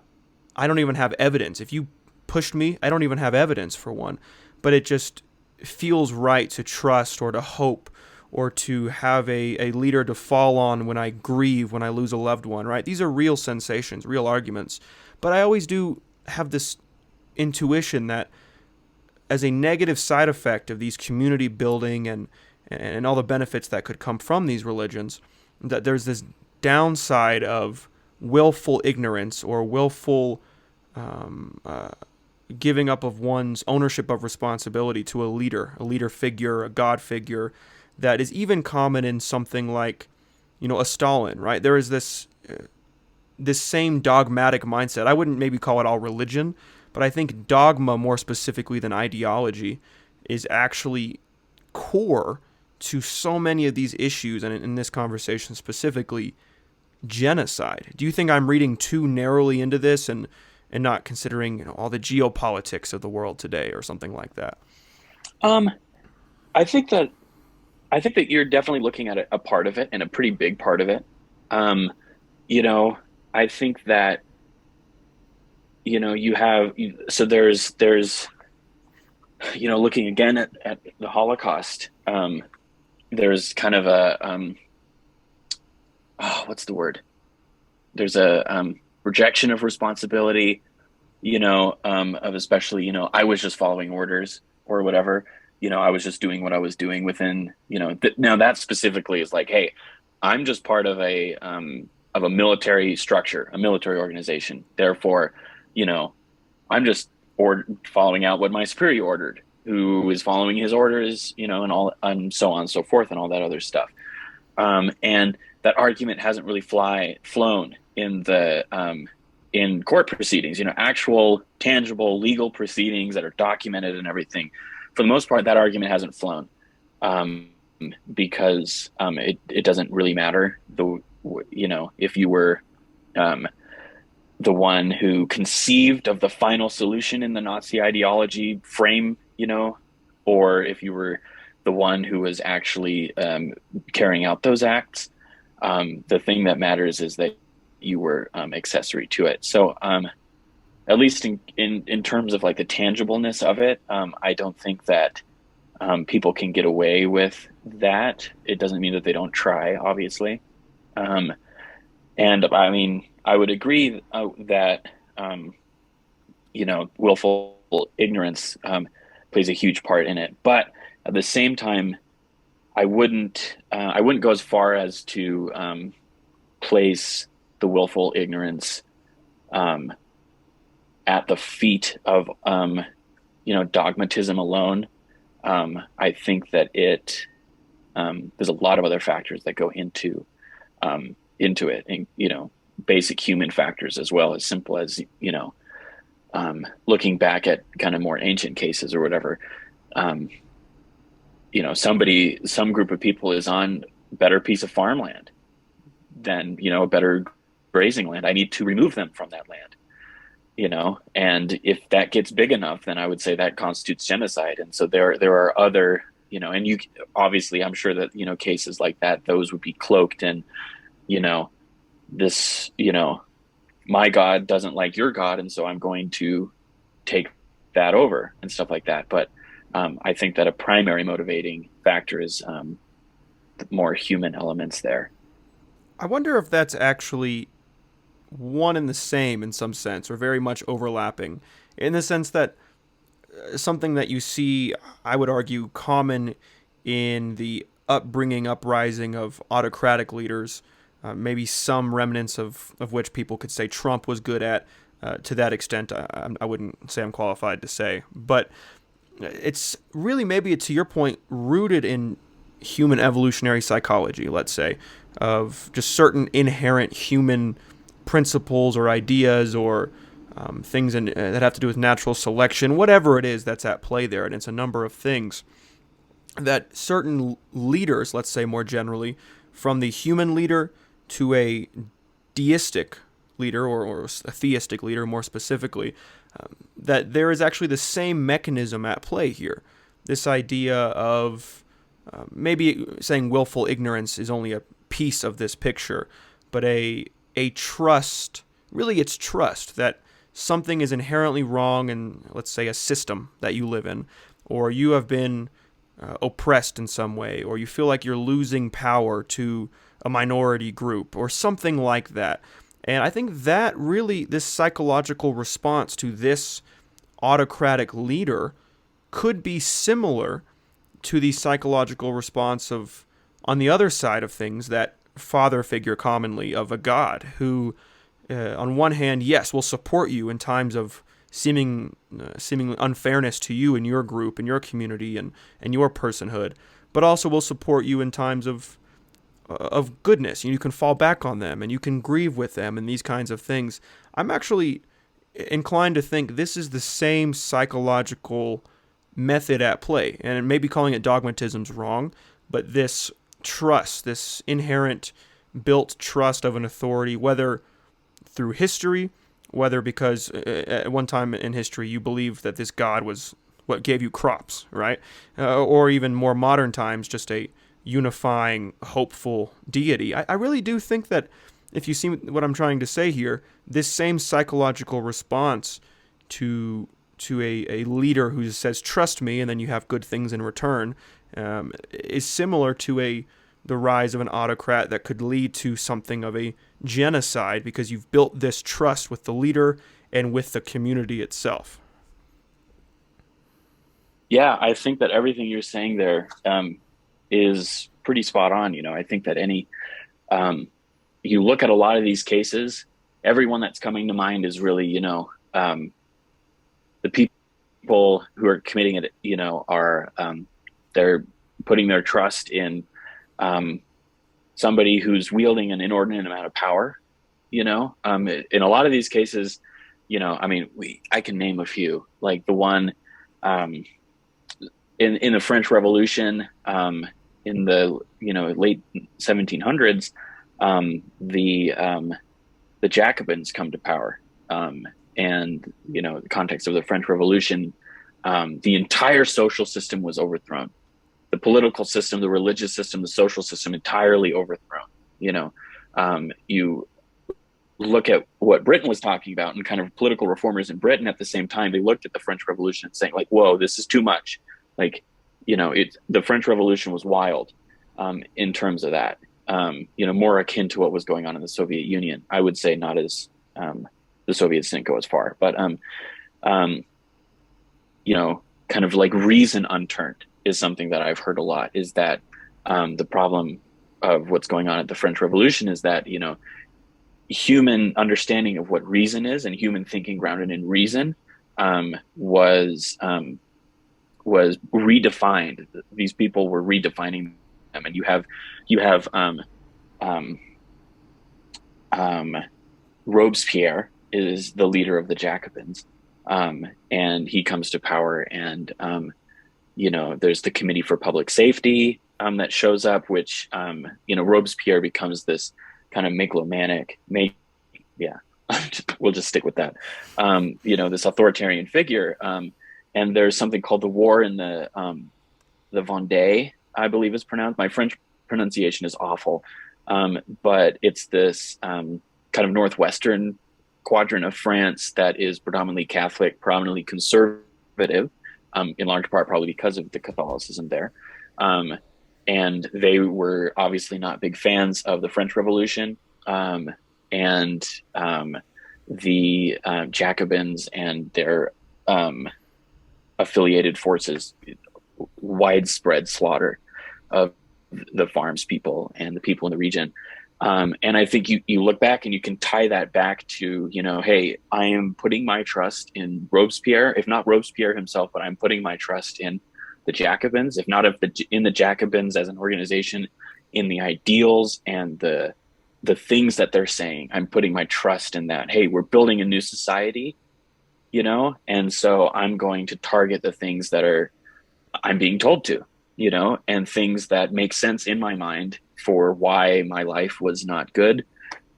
I don't even have evidence. If you pushed me, I don't even have evidence for one, but it just feels right to trust or to hope or to have a leader to fall on when I grieve, when I lose a loved one, right? These are real sensations, real arguments. But I always do have this intuition that as a negative side effect of these community building and all the benefits that could come from these religions, that there's this downside of willful ignorance or willful giving up of one's ownership of responsibility to a leader figure, a God figure, that is even common in something like, a Stalin, right? There is this same dogmatic mindset. I wouldn't maybe call it all religion, but I think dogma more specifically than ideology is actually core to so many of these issues, and in this conversation specifically, genocide. Do you think I'm reading too narrowly into this and not considering all the geopolitics of the world today or something like that? I think that you're definitely looking at a part of it, and a pretty big part of it. I think that there's looking again at the Holocaust. There's kind of a what's the word? There's a rejection of responsibility, of especially, I was just following orders or whatever, I was just doing what I was doing within, now that specifically is like, hey, I'm just part of a military structure, a military organization. Therefore, I'm just following out what my superior ordered, who is following his orders, and all, and so on and so forth, and all that other stuff. And that argument hasn't really flown in the in court proceedings, actual tangible legal proceedings that are documented and everything. For the most part, that argument hasn't flown because it doesn't really matter. If you were the one who conceived of the final solution in the Nazi ideology frame, or if you were the one who was actually carrying out those acts, the thing that matters is that you were accessory to it. So at least in terms of like the tangibleness of it, I don't think that people can get away with that. It doesn't mean that they don't try, obviously. And I mean, I would agree that, willful ignorance plays a huge part in it. But at the same time, I wouldn't go as far as to place the willful ignorance at the feet of dogmatism alone. I think that there's a lot of other factors that go into it, and basic human factors as well, as simple as looking back at kind of more ancient cases or whatever. Some group of people is on a better piece of farmland than a better grazing land. I need to remove them from that land. And if that gets big enough, then I would say that constitutes genocide. And so there are other, and you obviously, I'm sure that, cases like that, those would be cloaked in, this, my God doesn't like your God, and so I'm going to take that over and stuff like that. But I think that a primary motivating factor is more human elements there. I wonder if that's actually one and the same in some sense, or very much overlapping, in the sense that something that you see, I would argue, common in the uprising of autocratic leaders, maybe some remnants of which people could say Trump was good at. To that extent, I wouldn't say I'm qualified to say. But it's really, maybe to your point, rooted in human evolutionary psychology, let's say, of just certain inherent human principles or ideas or things that have to do with natural selection, whatever it is that's at play there. And it's a number of things that certain leaders, let's say more generally, from the human leader to a deistic leader or a theistic leader more specifically, that there is actually the same mechanism at play here. This idea of maybe saying willful ignorance is only a piece of this picture, but a trust, really it's trust that something is inherently wrong in, let's say, a system that you live in, or you have been oppressed in some way, or you feel like you're losing power to a minority group, or something like that. And I think that really, this psychological response to this autocratic leader could be similar to the psychological response of, on the other side of things, that father figure commonly of a god who, on one hand, yes, will support you in times of seeming unfairness to you and your group and your community and your personhood, but also will support you in times of goodness. You can fall back on them and you can grieve with them and these kinds of things. I'm actually inclined to think this is the same psychological method at play, and maybe calling it dogmatism's wrong, but this trust, this inherent built trust of an authority, whether through history, whether because at one time in history you believed that this god was what gave you crops, right? Or even more modern times, just a unifying, hopeful deity. I really do think that, if you see what I'm trying to say here, this same psychological response to a leader who says, trust me, and then you have good things in return, is similar to the rise of an autocrat that could lead to something of a genocide, because you've built this trust with the leader and with the community itself. Yeah, I think that everything you're saying there is pretty spot on. I think that you look at a lot of these cases, everyone that's coming to mind is really, the people who are committing it, are they're putting their trust in somebody who's wielding an inordinate amount of power. In a lot of these cases, I can name a few, like the one in the French Revolution, in the late 1700s, the Jacobins come to power, and the context of the French Revolution, the entire social system was overthrown. The political system, the religious system, the social system, entirely overthrown. You look at what Britain was talking about, and kind of political reformers in Britain at the same time, they looked at the French Revolution and saying, like, whoa, this is too much. Like, the French Revolution was wild in terms of that. More akin to what was going on in the Soviet Union. I would say not as the Soviets didn't go as far, but kind of like reason unturned is something that I've heard a lot. Is that the problem of what's going on at the French Revolution is that human understanding of what reason is and human thinking grounded in reason was redefined. These people were redefining them, and you have Robespierre is the leader of the Jacobins, and he comes to power, and there's the Committee for Public Safety that shows up, which Robespierre becomes this kind of megalomaniac, we'll just stick with that, this authoritarian figure. And there's something called the war in the Vendée, I believe is pronounced. My French pronunciation is awful. But it's this kind of northwestern quadrant of France that is predominantly Catholic, predominantly conservative, in large part probably because of the Catholicism there. And they were obviously not big fans of the French Revolution. And the Jacobins and their affiliated forces, widespread slaughter of the farms people and the people in the region. And I think you look back and you can tie that back to, hey, I am putting my trust in Robespierre, if not Robespierre himself, but I'm putting my trust in the Jacobins, if not in the Jacobins as an organization, in the ideals and the things that they're saying. I'm putting my trust in that. Hey, we're building a new society, and so I'm going to target the things that I'm being told to, and things that make sense in my mind for why my life was not good,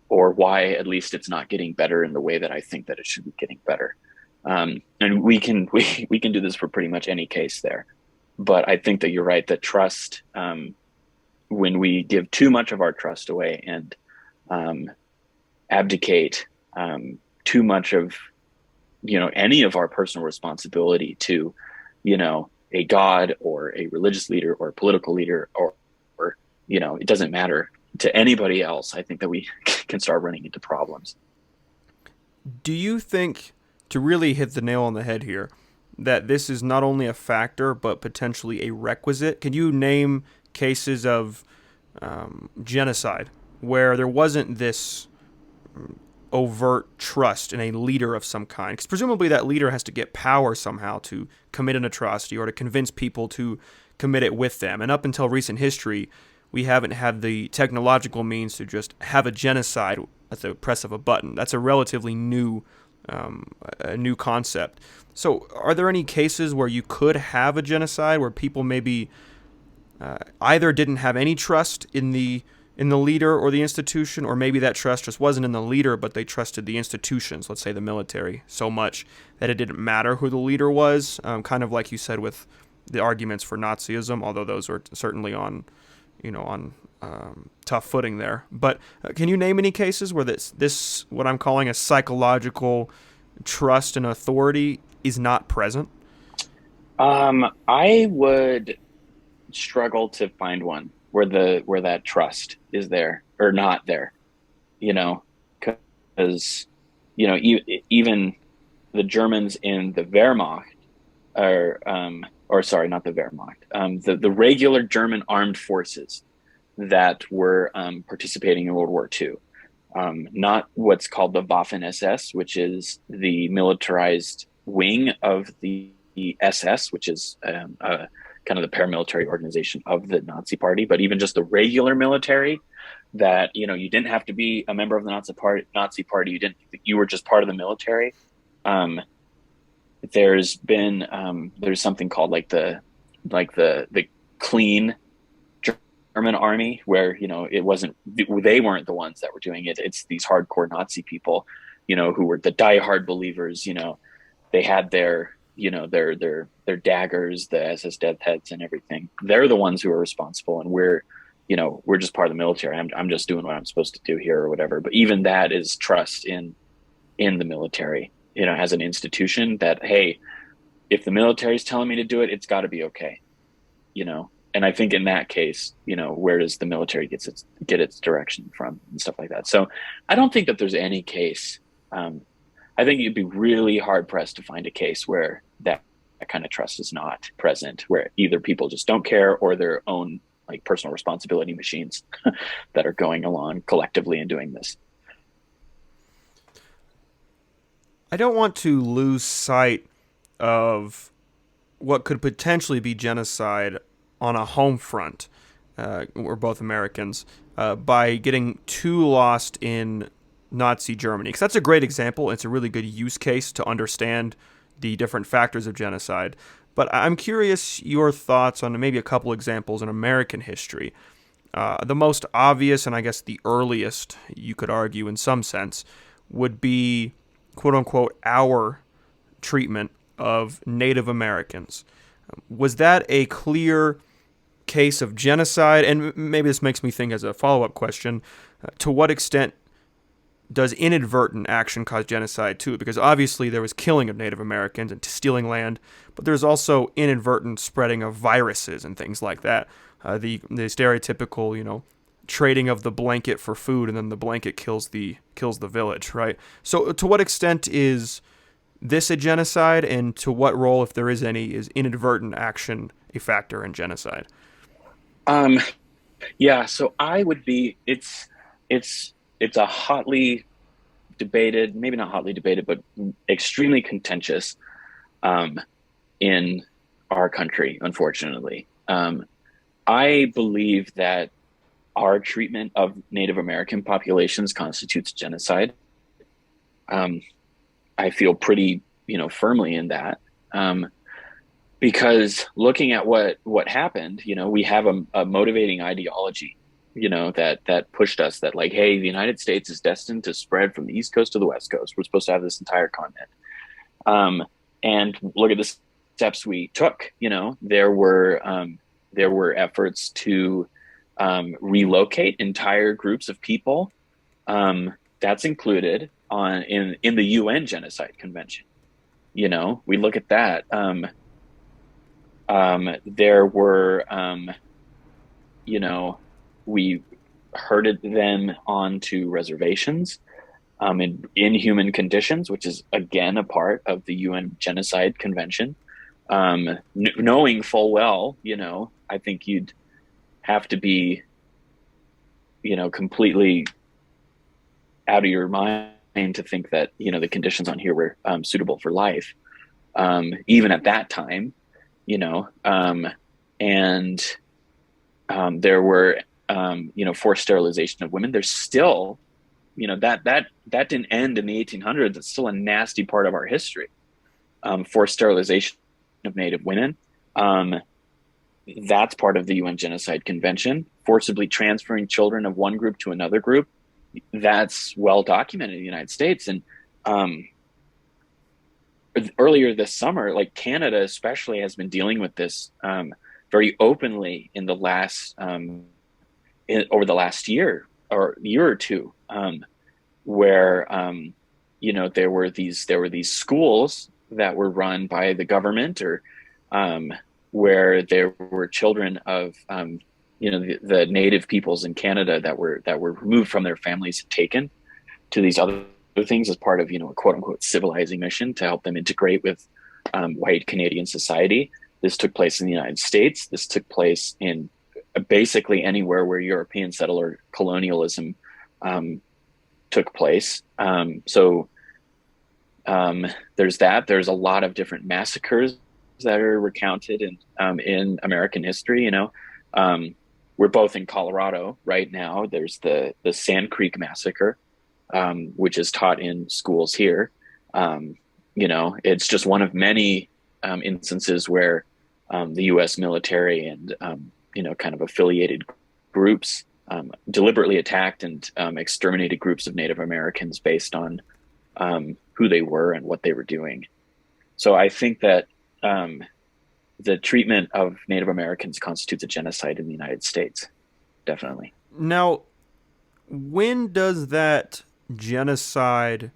or why at least it's not getting better in the way that I think that it should be getting better. And we can do this for pretty much any case there. But I think that you're right, that trust, when we give too much of our trust away and abdicate too much of, any of our personal responsibility to, a god or a religious leader or a political leader, or it doesn't matter to anybody else, I think that we can start running into problems. Do you think, to really hit the nail on the head here, that this is not only a factor but potentially a requisite? Can you name cases of genocide where there wasn't this overt trust in a leader of some kind? Because presumably that leader has to get power somehow to commit an atrocity or to convince people to commit it with them. And up until recent history, we haven't had the technological means to just have a genocide at the press of a button. That's a relatively new concept. So are there any cases where you could have a genocide where people maybe either didn't have any trust in the leader or the institution, or maybe that trust just wasn't in the leader, but they trusted the institutions, let's say the military, so much that it didn't matter who the leader was, kind of like you said with the arguments for Nazism, although those are certainly on tough footing there. But can you name any cases where this what I'm calling a psychological trust and authority is not present? I would struggle to find one where that trust is there or not there, because even the Germans in the Wehrmacht or sorry, not the Wehrmacht, the regular German armed forces that were participating in World War II, not what's called the Waffen SS, which is the militarized wing of the SS, which is kind of the paramilitary organization of the Nazi Party, but even just the regular military that, you didn't have to be a member of the Nazi Party. You were just part of the military. There's something called like the clean German army, where, they weren't the ones that were doing it. It's these hardcore Nazi people, who were the diehard believers. They had their daggers, the SS death heads and everything. They're the ones who are responsible, and we're just part of the military. I'm just doing what I'm supposed to do here or whatever. But even that is trust in the military, as an institution, that, hey, if the military is telling me to do it, it's got to be okay, And I think in that case, where does the military get its direction from and stuff like that? So I don't think that there's any case. I think you'd be really hard pressed to find a case where that kind of trust is not present, where either people just don't care or their own like personal responsibility machines that are going along collectively and doing this. I don't want to lose sight of what could potentially be genocide on a home front. We're both Americans, by getting too lost in Nazi Germany, because that's a great example. It's a really good use case to understand the different factors of genocide. But I'm curious your thoughts on maybe a couple examples in American history. The most obvious, and I guess the earliest, you could argue in some sense, would be, quote unquote, our treatment of Native Americans. Was that a clear case of genocide? And maybe this makes me think, as a follow-up question, to what extent does inadvertent action cause genocide too? Because obviously there was killing of Native Americans and stealing land, but there's also inadvertent spreading of viruses and things like that. The stereotypical, trading of the blanket for food, and then the blanket kills the village, right? So to what extent is this a genocide, and to what role, if there is any, is inadvertent action a factor in genocide? Um, yeah, so I would be it's a hotly debated, maybe not hotly debated, but extremely contentious um, in our country, unfortunately. I believe that our treatment of Native American populations constitutes genocide. Um, I feel pretty, firmly in that. Because looking at what happened, we have a motivating ideology, that pushed us that like, hey, the United States is destined to spread from the East Coast to the West Coast. We're supposed to have this entire continent. And look at the steps we took. There were efforts to relocate entire groups of people. That's included in the UN Genocide Convention. We look at that. There were, we herded them onto reservations in inhuman conditions, which is again a part of the UN Genocide Convention. Knowing full well, I think you'd have to be, completely out of your mind to think that, the conditions on here were suitable for life, even at that time, and there were, forced sterilization of women. There's still, that didn't end in the 1800s. It's still a nasty part of our history. Forced sterilization of Native women. That's part of the UN Genocide Convention. Forcibly transferring children of one group to another group. That's well documented in the United States. And earlier this summer, like Canada especially has been dealing with this very openly in the last over the last year or two, where there were these schools that were run by the government, or where there were children of the native peoples in Canada that were removed from their families and taken to these other things as part of a quote unquote civilizing mission to help them integrate with white Canadian society. This took place in the United States. This took place in basically anywhere where European settler colonialism took place. So there's that. There's a lot of different massacres that are recounted in American history. We're both in Colorado right now. There's the Sand Creek Massacre, which is taught in schools here. It's just one of many instances where the U.S. military and kind of affiliated groups deliberately attacked and exterminated groups of Native Americans based on who they were and what they were doing. So I think that the treatment of Native Americans constitutes a genocide in the United States. Definitely. Now, when does that genocide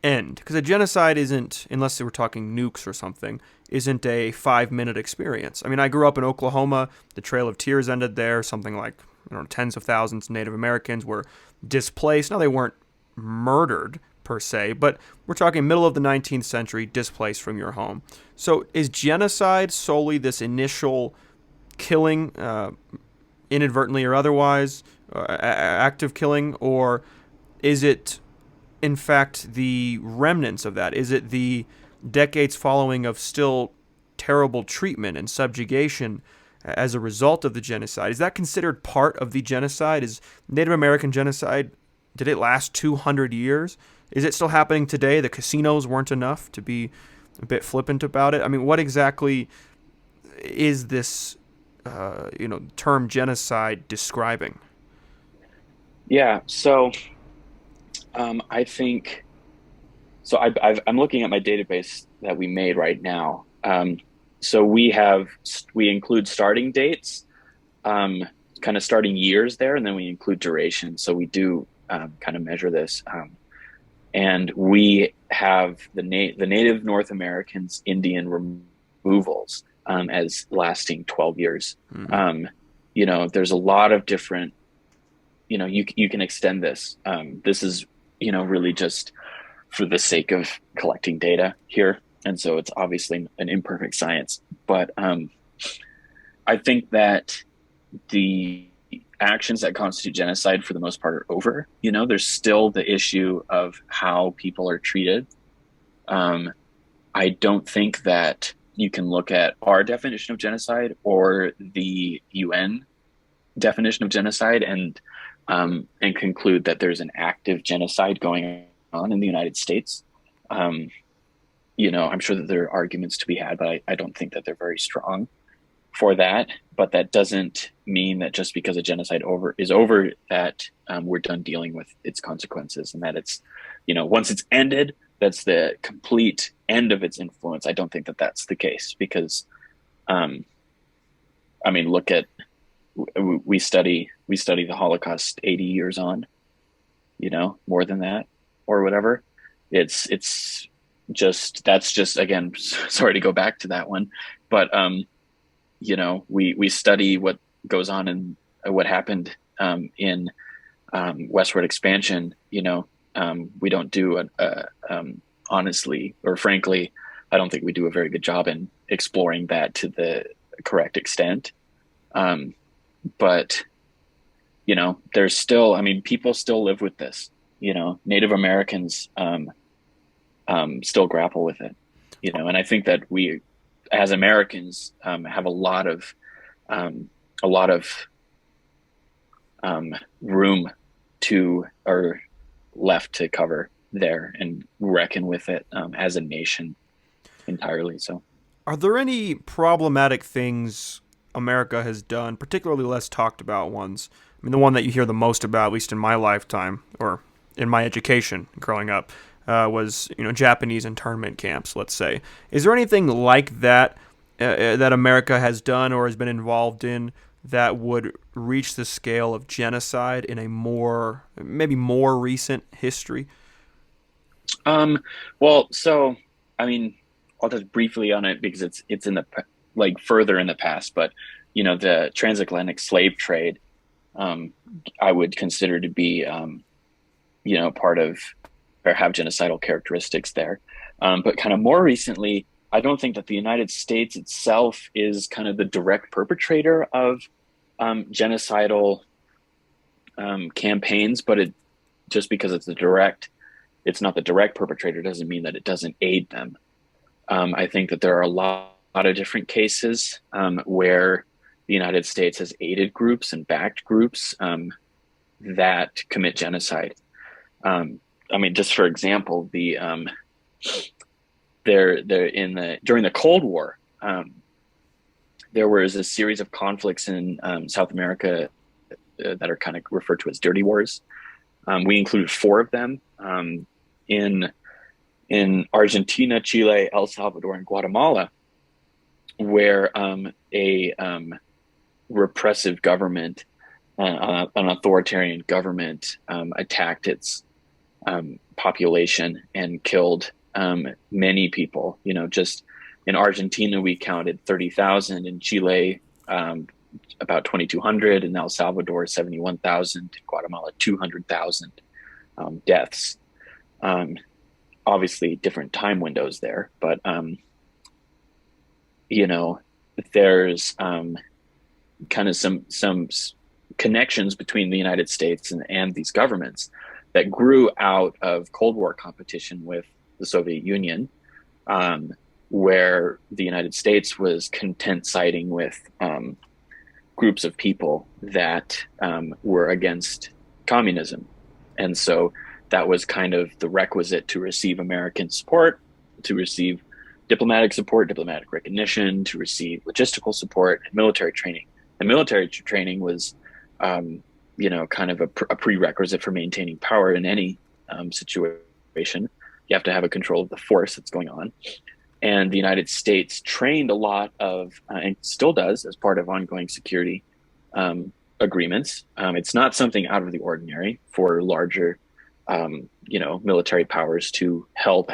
end? Because a genocide isn't, unless they were talking nukes or something, isn't a 5-minute experience. I mean, I grew up in Oklahoma. The Trail of Tears ended there. Something like, tens of thousands of Native Americans were displaced. Now, they weren't murdered per se, but we're talking middle of the 19th century, displaced from your home. So is genocide solely this initial killing, inadvertently or otherwise, active killing, or is it in fact the remnants of that? Is it the decades following of still terrible treatment and subjugation as a result of the genocide? Is that considered part of the genocide? Is Native American genocide, did it last 200 years? Is it still happening today? The casinos weren't enough, to be a bit flippant about it. I mean, what exactly is this term genocide describing? Yeah, so I think so. I'm looking at my database that we made right now. So we include starting dates, kind of starting years there, and then we include duration. So we do kind of measure this, and we have the Native North Americans Indian removals as lasting 12 years. Mm-hmm. There's a lot of different. You can extend this. This is really just for the sake of collecting data here. And so it's obviously an imperfect science. But I think that the actions that constitute genocide for the most part are over. There's still the issue of how people are treated. I don't think that you can look at our definition of genocide or the UN definition of genocide and conclude that there's an active genocide going on in the United States. I'm sure that there are arguments to be had, but I don't think that they're very strong for that. But that doesn't mean that just because a genocide is over, that we're done dealing with its consequences, and that it's, once it's ended, that's the complete end of its influence. I don't think that that's the case because, look at, we study the Holocaust 80 years on, more than that or whatever. It's just, that's just, again, sorry to go back to that one, but, we study what goes on and what happened in westward expansion. We don't do honestly, or frankly, I don't think we do a very good job in exploring that to the correct extent. But there's still, people still live with this. Native Americans still grapple with it. And I think that we, as Americans, have a lot of room to, or left to cover there and reckon with it as a nation entirely. So, are there any problematic things America has done, particularly less talked about ones? The one that you hear the most about, at least in my lifetime or in my education growing up, was Japanese internment camps, let's say. Is there anything like that that America has done or has been involved in that would reach the scale of genocide in a maybe more recent history? Well, so I'll just briefly on it because it's in the further in the past, but the transatlantic slave trade, I would consider to be part of, or have genocidal characteristics there. But kind of more recently, I don't think that the United States itself is kind of the direct perpetrator of genocidal campaigns, but just because it's not the direct perpetrator doesn't mean that it doesn't aid them. I think that there are a lot of different cases where the United States has aided groups and backed groups that commit genocide. Just for example, during the Cold War, there was a series of conflicts in South America that are kind of referred to as dirty wars. We included 4 of them in Argentina, Chile, El Salvador, and Guatemala, where a repressive government, an authoritarian government, attacked its population and killed many people. Just in Argentina, we counted 30,000. In Chile, about 2,200. In El Salvador, 71,000. In Guatemala, 200,000 deaths. Obviously, different time windows there, but there's kind of some connections between the United States and these governments that grew out of Cold War competition with the Soviet Union, where the United States was content siding with groups of people that were against communism. And so that was kind of the requisite to receive American support, to receive diplomatic support, diplomatic recognition, to receive logistical support and military training. And military training was, kind of a prerequisite for maintaining power in any situation. You have to have a control of the force that's going on. And the United States trained a lot of, and still does as part of ongoing security agreements. It's not something out of the ordinary for larger, military powers to help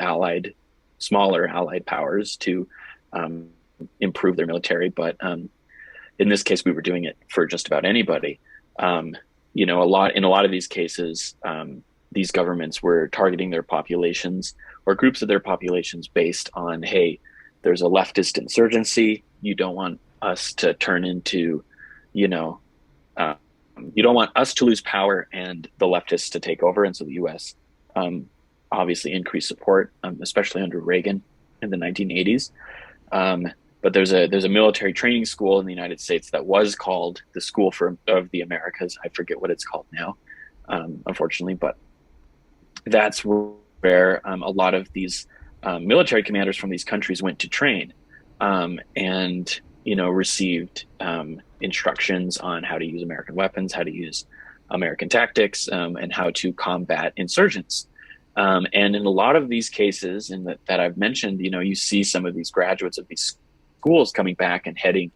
smaller allied powers to improve their military. But in this case, we were doing it for just about anybody. In a lot of these cases, these governments were targeting their populations or groups of their populations based on, hey, there's a leftist insurgency. You don't want us to turn into, you know, uh, you don't want us to lose power and the leftists to take over. And so the U.S. Um, obviously increased support, especially under Reagan in the 1980s. Um, but there's a military training school in the United States that was called the School of the Americas. I forget what it's called now, unfortunately, but that's where a lot of these military commanders from these countries went to train, and received instructions on how to use American weapons, how to use American tactics, and how to combat insurgents. And in a lot of these cases, that I've mentioned, you see some of these graduates of these schools coming back and heading,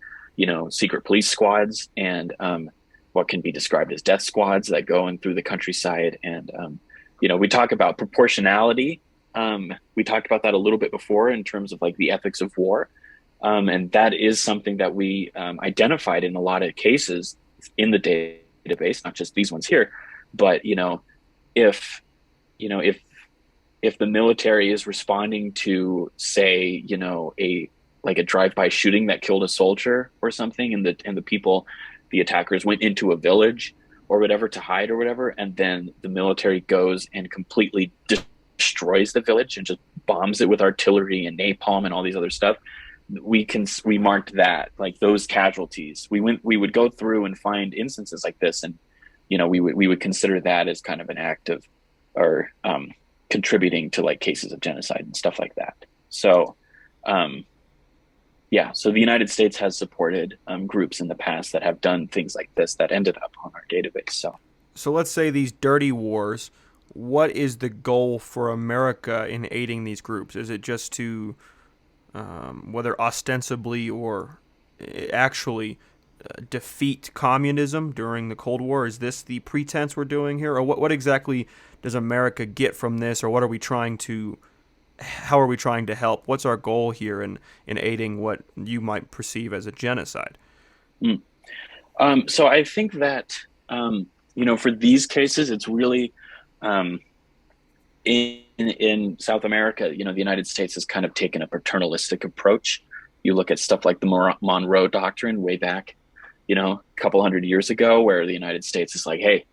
secret police squads and what can be described as death squads that go in through the countryside. And we talk about proportionality. We talked about that a little bit before in terms of like the ethics of war. And that is something that we identified in a lot of cases in the database, not just these ones here, but if if the military is responding to, say, a drive-by shooting that killed a soldier or something, and the people, the attackers went into a village or whatever to hide or whatever, and then the military goes and completely destroys the village and just bombs it with artillery and napalm and all these other stuff, we marked that, like, those casualties. We would go through and find instances like this, and we would consider that as kind of an act of, or contributing to like cases of genocide and stuff like that. So so the United States has supported groups in the past that have done things like this that ended up on our database. So let's say these dirty wars, what is the goal for America in aiding these groups? Is it just to, whether ostensibly or actually, defeat communism during the Cold War? Is this the pretense we're doing here? Or what exactly does America get from this? Or how are we trying to help? What's our goal here in aiding what you might perceive as a genocide? So I think that, for these cases, it's really, in South America, the United States has kind of taken a paternalistic approach. You look at stuff like the Monroe Doctrine way back, a couple hundred years ago, where the United States is like, hey,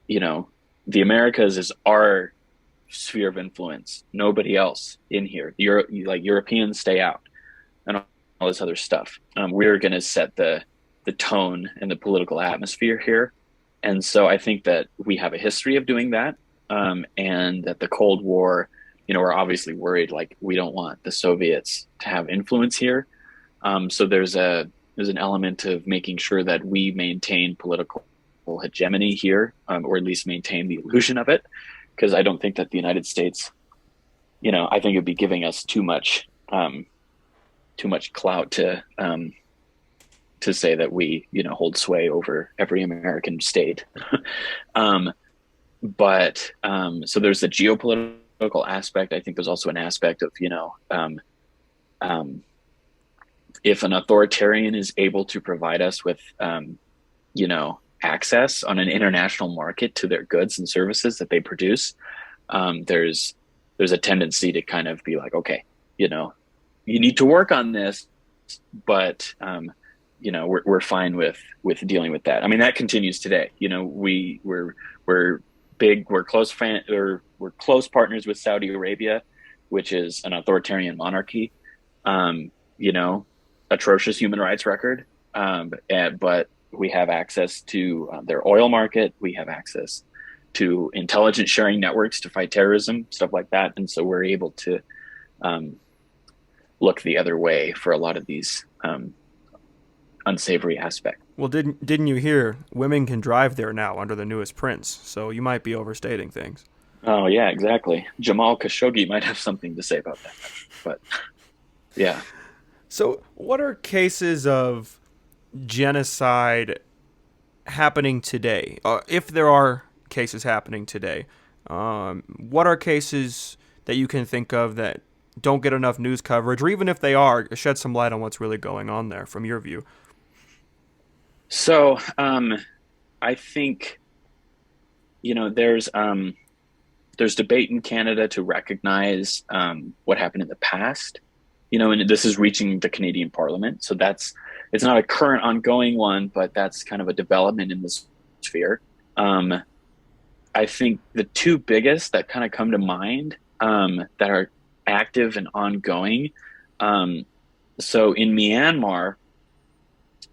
the Americas is our sphere of influence. Nobody else in here. Europeans stay out, and all this other stuff. We're going to set the tone and the political atmosphere here. And so I think that we have a history of doing that. And that the Cold War, we're obviously worried, like, we don't want the Soviets to have influence here. So there's an element of making sure that we maintain political hegemony here, or at least maintain the illusion of it. Because I don't think that the United States, I think it'd be giving us too much clout to say that we, hold sway over every American state. But so there's the geopolitical aspect. I think there's also an aspect of, if an authoritarian is able to provide us with, access on an international market to their goods and services that they produce, there's a tendency to kind of be like, okay, you need to work on this, but we're fine with dealing with that. I mean, that continues today. We're close partners with Saudi Arabia, which is an authoritarian monarchy. Atrocious human rights record, but we have access to their oil market. We have access to intelligence sharing networks to fight terrorism, stuff like that. And so we're able to look the other way for a lot of these unsavory aspects. Well, didn't you hear women can drive there now under the newest prince? So you might be overstating things. Oh yeah, exactly. Jamal Khashoggi might have something to say about that, but yeah. So what are cases of genocide happening today? If there are cases happening today, what are cases that you can think of that don't get enough news coverage, or even if they are, shed some light on what's really going on there from your view? So I think, there's there's debate in Canada to recognize what happened in the past, and this is reaching the Canadian Parliament. So it's not a current ongoing one, but that's kind of a development in this sphere. I think the two biggest that kind of come to mind that are active and ongoing. So in Myanmar,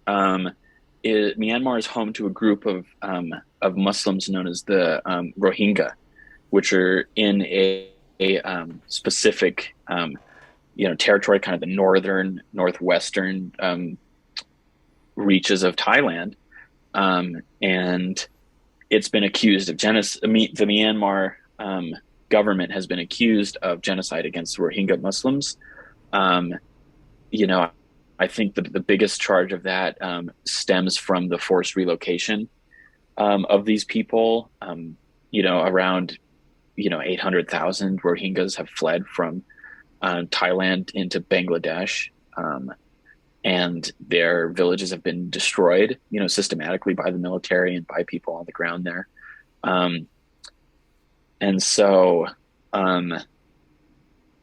Myanmar is home to a group of Muslims known as the Rohingya, which are in a specific territory, kind of the northwestern reaches of Thailand, and it's been accused of genocide. The Myanmar government has been accused of genocide against Rohingya Muslims. I think the biggest charge of that stems from the forced relocation of these people. Around 800,000 Rohingyas have fled from Thailand into Bangladesh, and their villages have been destroyed, systematically by the military and by people on the ground there. And so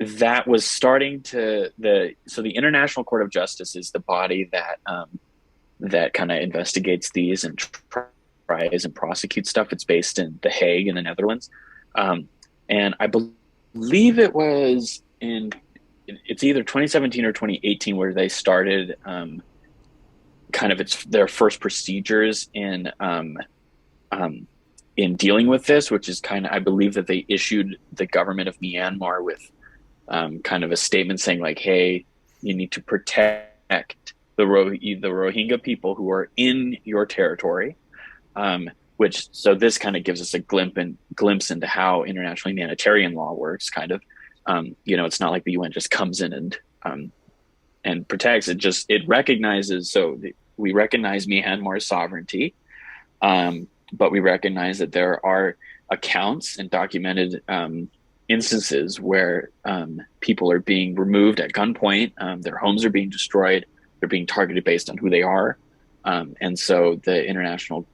that was starting to so the International Court of Justice is the body that kind of investigates these and tries and prosecutes stuff. It's based in The Hague in the Netherlands. And I believe it's either 2017 or 2018 where they started it's their first procedures in dealing with this, which is I believe that they issued the government of Myanmar with kind of a statement saying like, hey, you need to protect the Rohingya people who are in your territory, so this kind of gives us a glimpse into how international humanitarian law works, kind of. It's not like the UN just comes in and protects it. It recognizes. So we recognize Myanmar's sovereignty, but we recognize that there are accounts and documented instances where people are being removed at gunpoint. Their homes are being destroyed. They're being targeted based on who they are, and so the International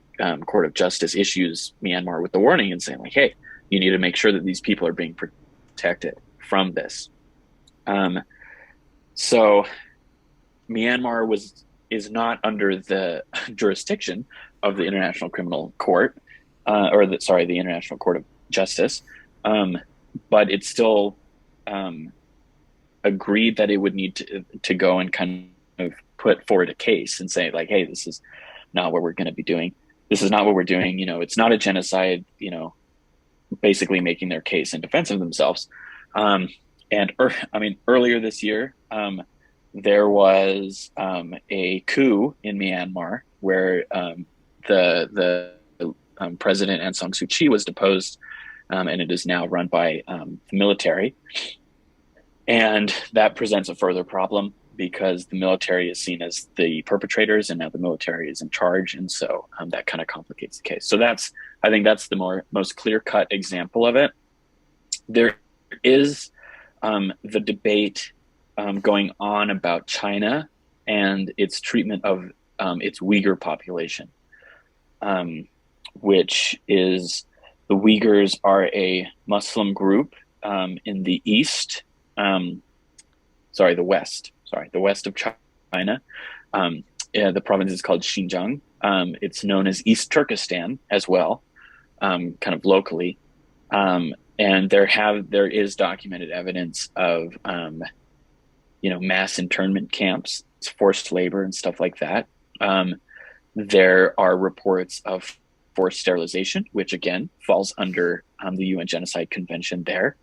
Court of Justice issues Myanmar with the warning and saying like, hey, you need to make sure that these people are being protected from this. So Myanmar is not under the jurisdiction of the International Criminal Court, the International Court of Justice, but it's still agreed that it would need to go and kind of put forward a case and say like, hey, this is not what we're going to be doing. This is not what we're doing. It's not a genocide. Basically making their case in defense of themselves. Earlier this year, there was a coup in Myanmar where the President Aung San Suu Kyi was deposed, and it is now run by the military. And that presents a further problem because the military is seen as the perpetrators, and now the military is in charge, and so that kind of complicates the case. So I think that's the most clear-cut example of it. There is the debate going on about China and its treatment of its Uyghur population, which is the Uyghurs are a Muslim group in the East, the West of China. The province is called Xinjiang. It's known as East Turkestan as well, kind of locally. And there is documented evidence of, mass internment camps, forced labor and stuff like that. There are reports of forced sterilization, which again falls under the UN Genocide Convention there.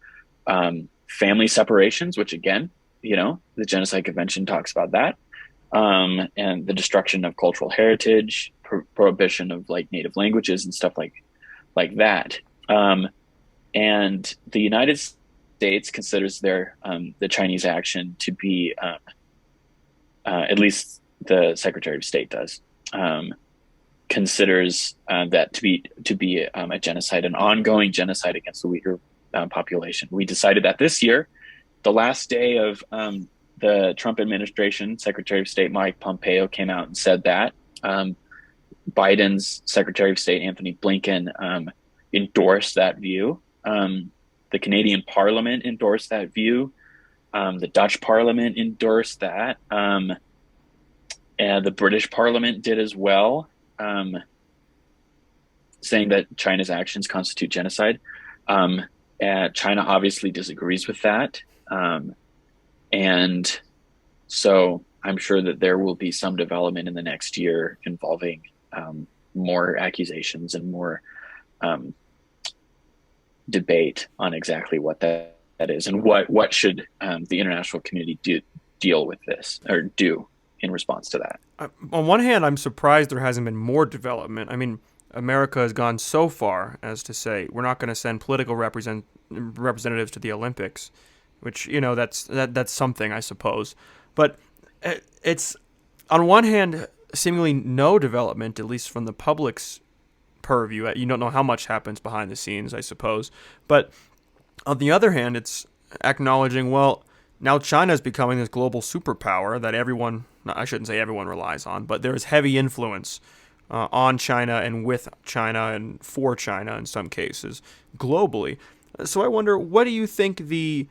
Family separations, which again, the Genocide Convention talks about that. And the destruction of cultural heritage, prohibition of like native languages and stuff like that. And the United States considers the Chinese action to be, at least the Secretary of State does, considers that to be a genocide, an ongoing genocide against the Uyghur population. We decided that this year, the last day of the Trump administration, Secretary of State Mike Pompeo came out and said that. Biden's Secretary of State Anthony Blinken endorsed that view. the Canadian Parliament endorsed that view. The Dutch Parliament endorsed that. And the British Parliament did as well, saying that China's actions constitute genocide. And China obviously disagrees with that. And so I'm sure that there will be some development in the next year involving more accusations and more debate on exactly what that is and what should the international community deal with this or do in response to that. On one hand, I'm surprised there hasn't been more development. I mean, America has gone so far as to say we're not going to send political representatives to the Olympics, which that's something, I suppose. But it's on one hand seemingly no development, at least from the public's purview. You don't know how much happens behind the scenes, I suppose. But on the other hand, it's acknowledging, well, now China is becoming this global superpower that everyone, I shouldn't say everyone relies on, but there is heavy influence on China and with China and for China in some cases globally. So I wonder, what do you think the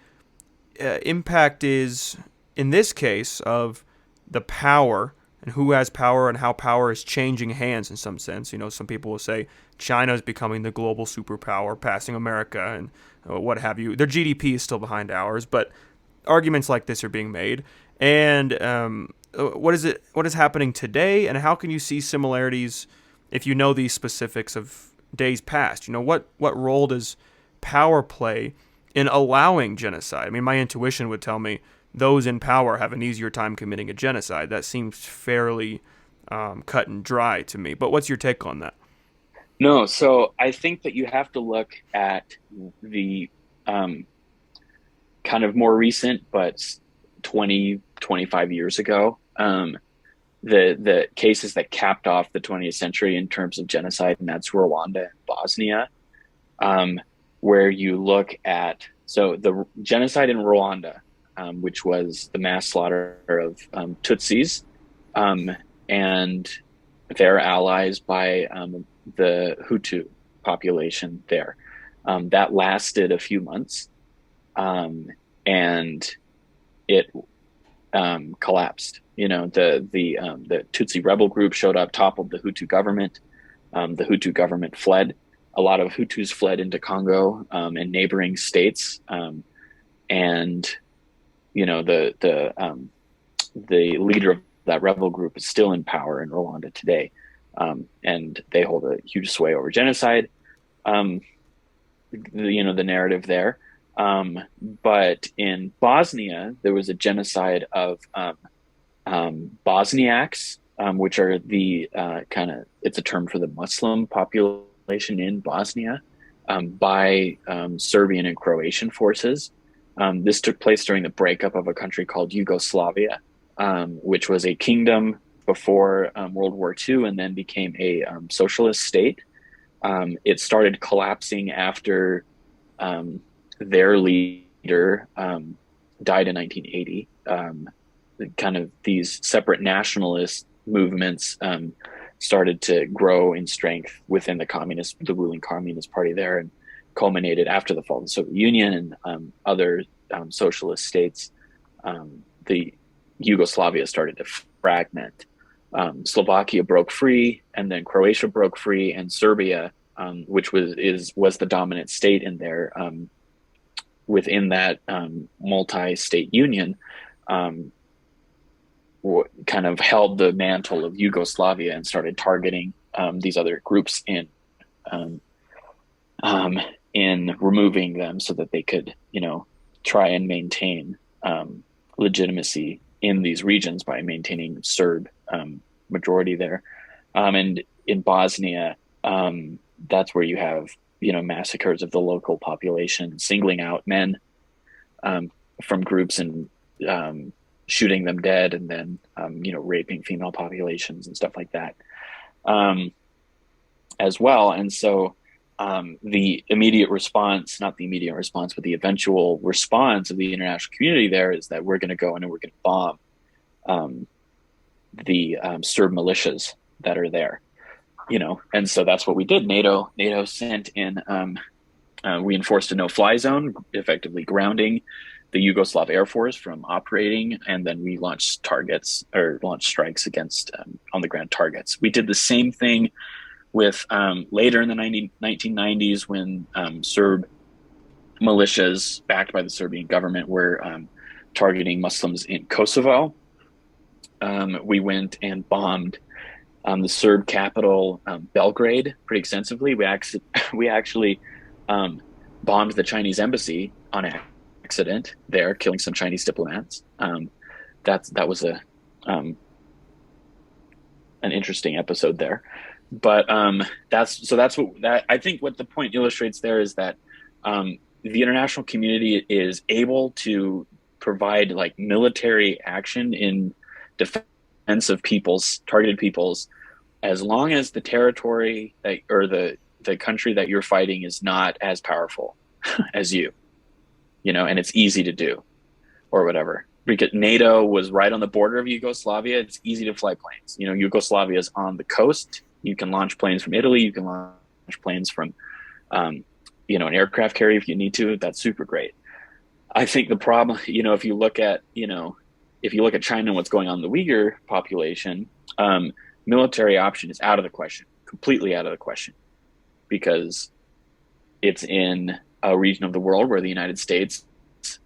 impact is in this case of the power and who has power and how power is changing hands in some sense? Some people will say China is becoming the global superpower, passing America and what have you. Their GDP is still behind ours, but arguments like this are being made. And what is happening today, and how can you see similarities if you know these specifics of days past? What role does power play in allowing genocide? I mean, my intuition would tell me those in power have an easier time committing a genocide. That seems fairly cut and dry to me. But what's your take on that? No, so I think that you have to look at the kind of more recent, but 20, 25 years ago, the cases that capped off the 20th century in terms of genocide, and that's Rwanda and Bosnia, where you look at, so the genocide in Rwanda, which was the mass slaughter of Tutsis and their allies by the Hutu population there. That lasted a few months, and it collapsed. The Tutsi rebel group showed up, toppled the Hutu government. The Hutu government fled. A lot of Hutus fled into Congo and neighboring states, and the leader of that rebel group is still in power in Rwanda today, and they hold a huge sway over genocide. The narrative there. But in Bosnia, there was a genocide of Bosniaks, which are the it's a term for the Muslim population in Bosnia, by Serbian and Croatian forces. This took place during the breakup of a country called Yugoslavia, which was a kingdom before World War II and then became a socialist state. It started collapsing after their leader died in 1980. Kind of these separate nationalist movements started to grow in strength within the ruling Communist Party there, and culminated after the fall of the Soviet Union and other socialist states. The Yugoslavia started to fragment. Slovakia broke free, and then Croatia broke free, and Serbia, which was the dominant state in there, within that multi-state union, kind of held the mantle of Yugoslavia and started targeting these other groups in removing them so that they could, try and maintain legitimacy in these regions by maintaining Serb majority there. And in Bosnia, that's where you have, massacres of the local population, singling out men from groups and shooting them dead, and then, raping female populations and stuff like that as well. And so the immediate response, not the immediate response, but the eventual response of the international community there is that we're going to go in and we're going to bomb the Serb militias that are there, and so that's what we did. NATO sent in We enforced a no-fly zone, effectively grounding the Yugoslav Air Force from operating, and then we launched targets or launched strikes against on the ground targets. We did the same thing with later in the 1990s when Serb militias backed by the Serbian government were targeting Muslims in Kosovo. We went and bombed the Serb capital, Belgrade, pretty extensively. We actually bombed the Chinese embassy on accident there, killing some Chinese diplomats. That was an interesting episode there. But that's what that I think what the point illustrates there is that the international community is able to provide like military action in defense of targeted peoples, as long as the territory that, or the country that you're fighting is not as powerful as and it's easy to do or whatever. Because NATO was right on the border of Yugoslavia, it's easy to fly planes. Yugoslavia is on the coast. You can launch planes from Italy. You can launch planes from, an aircraft carrier if you need to. That's super great. I think the problem, if you look at China and what's going on in the Uyghur population, military option is out of the question, completely out of the question, because it's in a region of the world where the United States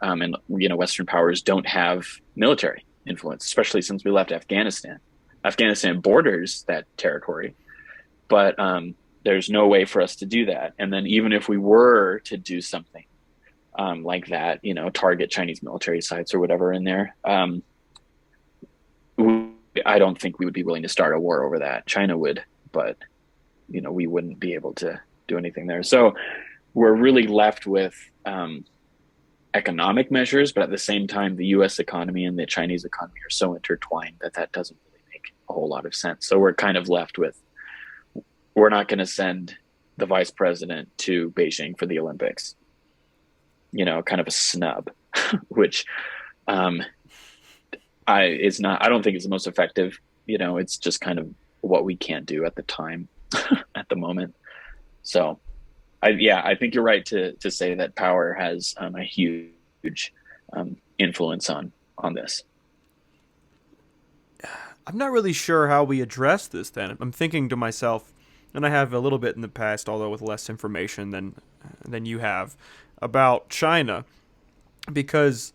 and Western powers don't have military influence, especially since we left Afghanistan. Afghanistan borders that territory, but there's no way for us to do that. And then even if we were to do something like that, target Chinese military sites or whatever in there, I don't think we would be willing to start a war over that. China would, but we wouldn't be able to do anything there. So we're really left with economic measures, but at the same time, the U.S. economy and the Chinese economy are so intertwined that doesn't really make a whole lot of sense. So we're kind of left with, we're not going to send the vice president to Beijing for the Olympics, kind of a snub, which I don't think it's the most effective. It's just kind of what we can't do at the time, at the moment. So I think you're right to say that power has a huge influence on this. I'm not really sure how we address this then. I'm thinking to myself, and I have a little bit in the past, although with less information than you have, about China, because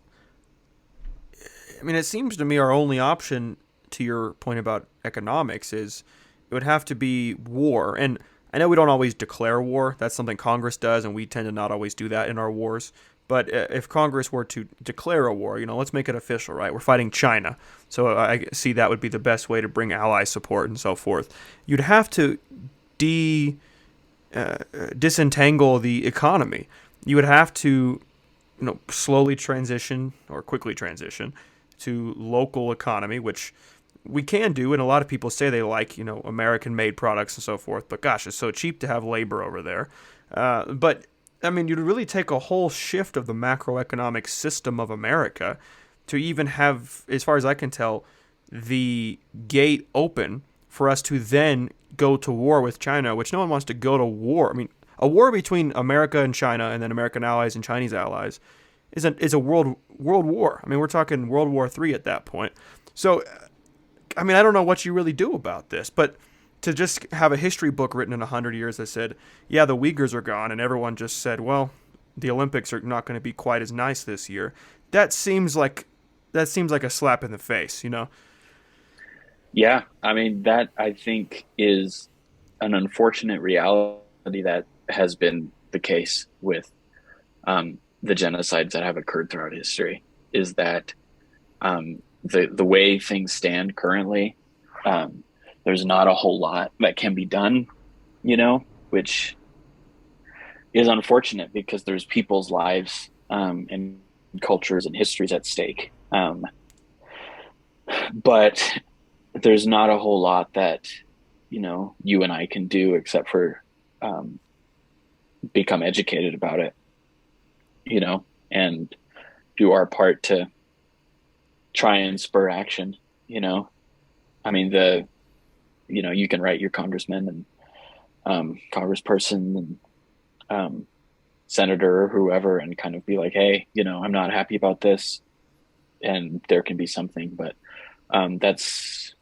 it seems to me our only option, to your point about economics, is it would have to be war. And I know we don't always declare war. That's something Congress does, and we tend to not always do that in our wars. But if Congress were to declare a war, let's make it official, right? We're fighting China. So I see that would be the best way to bring ally support and so forth. You'd have to disentangle the economy. You would have to, slowly transition or quickly transition to local economy, which we can do, and a lot of people say they like, American-made products and so forth. But gosh, it's so cheap to have labor over there. But you'd really take a whole shift of the macroeconomic system of America to even have, as far as I can tell, the gate open for us to then go to war with China, which no one wants to go to war. A war between America and China, and then American allies and Chinese allies, is a world war. We're talking World War III at that point. So, I don't know what you really do about this, but to just have a history book written in 100 years that said, yeah, the Uyghurs are gone, and everyone just said, well, the Olympics are not going to be quite as nice this year. That seems like a slap in the face, Yeah, that I think is an unfortunate reality that has been the case with the genocides that have occurred throughout history, is that the way things stand currently, there's not a whole lot that can be done, which is unfortunate because there's people's lives and cultures and histories at stake. But there's not a whole lot that, you and I can do except for become educated about it, and do our part to try and spur action. You can write your congressman and congressperson and senator or whoever and kind of be like, hey, I'm not happy about this, and there can be something. But that's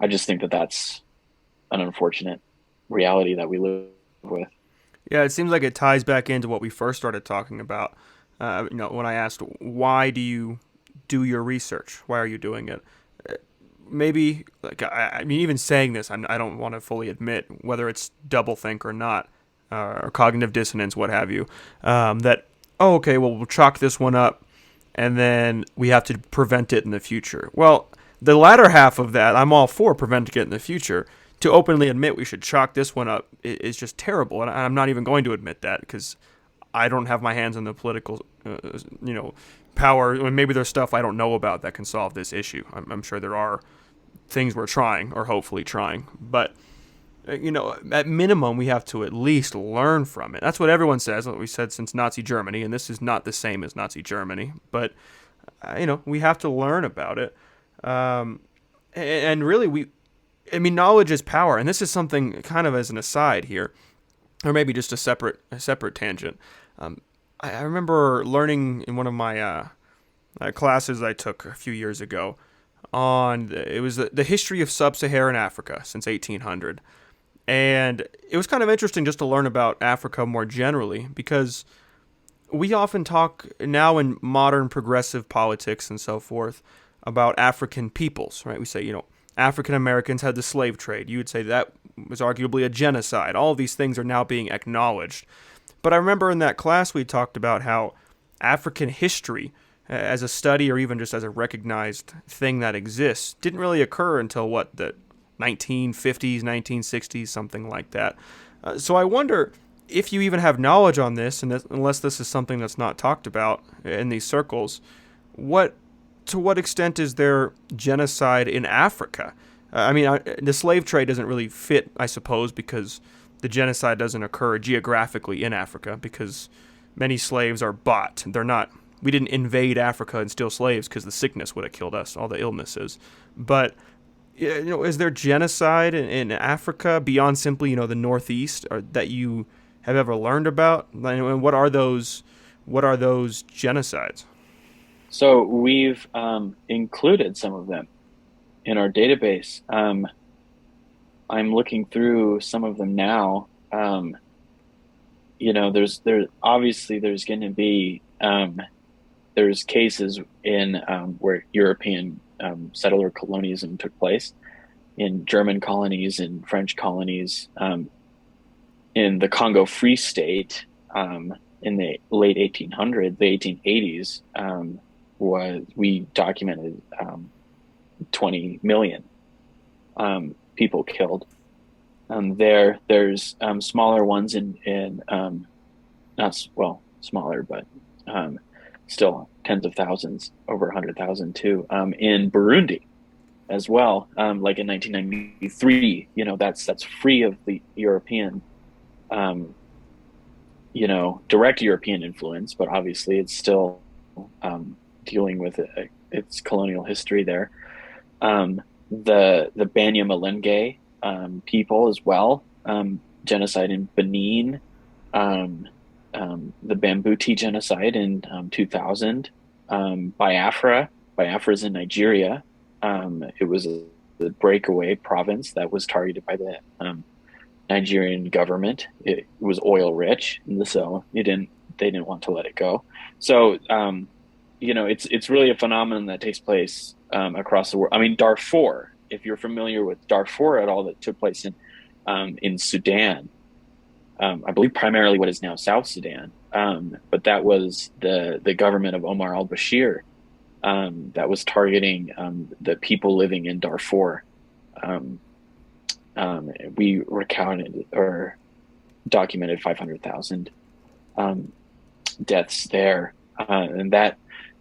I just think that that's an unfortunate reality that we live with. Yeah, it seems like it ties back into what we first started talking about. When I asked, why do you do your research? Why are you doing it? Maybe, like, I mean, even saying this, I don't want to fully admit whether it's doublethink or not, or cognitive dissonance, what have you. That, oh, okay, well, we'll chalk this one up, and then we have to prevent it in the future. Well, the latter half of that, I'm all for preventing it in the future. To openly admit we should chalk this one up is just terrible, and I'm not even going to admit that because I don't have my hands on the political, power. And maybe there's stuff I don't know about that can solve this issue. I'm sure there are things we're trying or hopefully trying, but at minimum, we have to at least learn from it. That's what everyone says. What we said since Nazi Germany, and this is not the same as Nazi Germany, but we have to learn about it. And really, knowledge is power, and this is something kind of as an aside here, or maybe just a separate tangent. I remember learning in one of my classes I took a few years ago it was the history of sub-Saharan Africa since 1800. And it was kind of interesting just to learn about Africa more generally, because we often talk now in modern progressive politics and so forth about African peoples, right? We say, African Americans had the slave trade. You would say that was arguably a genocide. All of these things are now being acknowledged. But I remember in that class we talked about how African history, as a study or even just as a recognized thing that exists, didn't really occur until the 1950s, 1960s, something like that. So I wonder if you even have knowledge on this, and unless this is something that's not talked about in these circles, to what extent is there genocide in Africa? The slave trade doesn't really fit, I suppose, because the genocide doesn't occur geographically in Africa, because many slaves are bought. We didn't invade Africa and steal slaves because the sickness would have killed us, all the illnesses. But is there genocide in Africa beyond simply, the Northeast, or that you have ever learned about? And what are those genocides? So we've included some of them in our database. I'm looking through some of them now. There's going to be there's cases in where European settler colonialism took place in German colonies and French colonies, in the Congo Free State in the late 1800s, the 1880s. We documented 20 million people killed. There's smaller ones in smaller, but still tens of thousands, over 100,000 too, in Burundi as well. Like in 1993, that's free of the European, direct European influence, but obviously it's still dealing with its colonial history there. The Banyamulenge people as well, genocide in Benin, the Bambuti genocide in 2000, Biafra's in Nigeria. It was a breakaway province that was targeted by the Nigerian government. It was oil rich, and so they didn't want to let it go. So it's really a phenomenon that takes place across the world. I mean, Darfur, if you're familiar with Darfur at all, that took place in Sudan, I believe primarily what is now South Sudan, but that was the government of Omar al-Bashir that was targeting the people living in Darfur. We recounted or documented 500,000 deaths there, and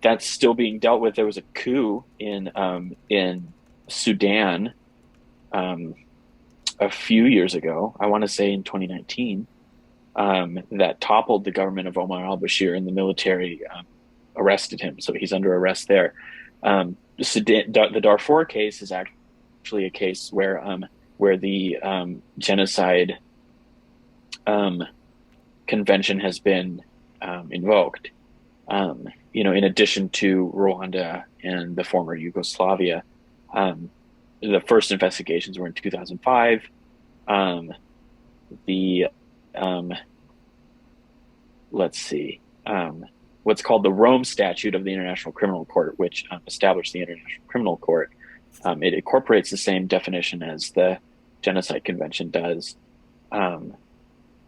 that's still being dealt with. There was a coup in Sudan a few years ago, I want to say in 2019, that toppled the government of Omar al-Bashir, and the military arrested him. So he's under arrest there. The Darfur case is actually a case where the genocide convention has been invoked. In addition to Rwanda and the former Yugoslavia, um, the first investigations were in 2005. Um, the um, let's see, what's called the Rome Statute of the International Criminal Court, which established the International Criminal Court. It incorporates the same definition as the Genocide Convention does. Um,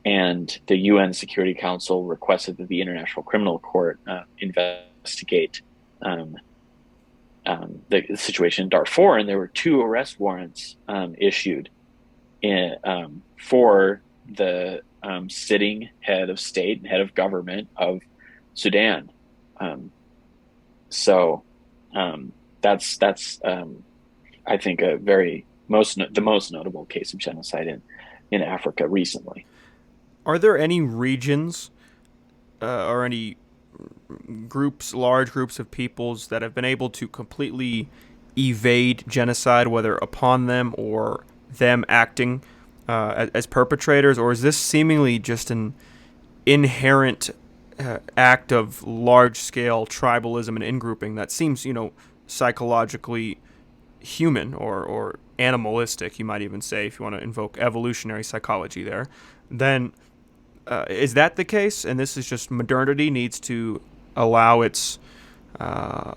and the UN Security Council requested that the International Criminal Court investigate um, the situation in Darfur, and there were two arrest warrants issued for the sitting head of state and head of government of Sudan. Um, so that's I think the most notable case of genocide in Africa recently. Are there any regions or any large groups of peoples that have been able to completely evade genocide, whether upon them or them acting as perpetrators, or is this seemingly just an inherent act of large-scale tribalism and in-grouping that seems, psychologically human or animalistic, you might even say, if you want to invoke evolutionary psychology there, then is that the case? And this is just modernity needs to allow its uh,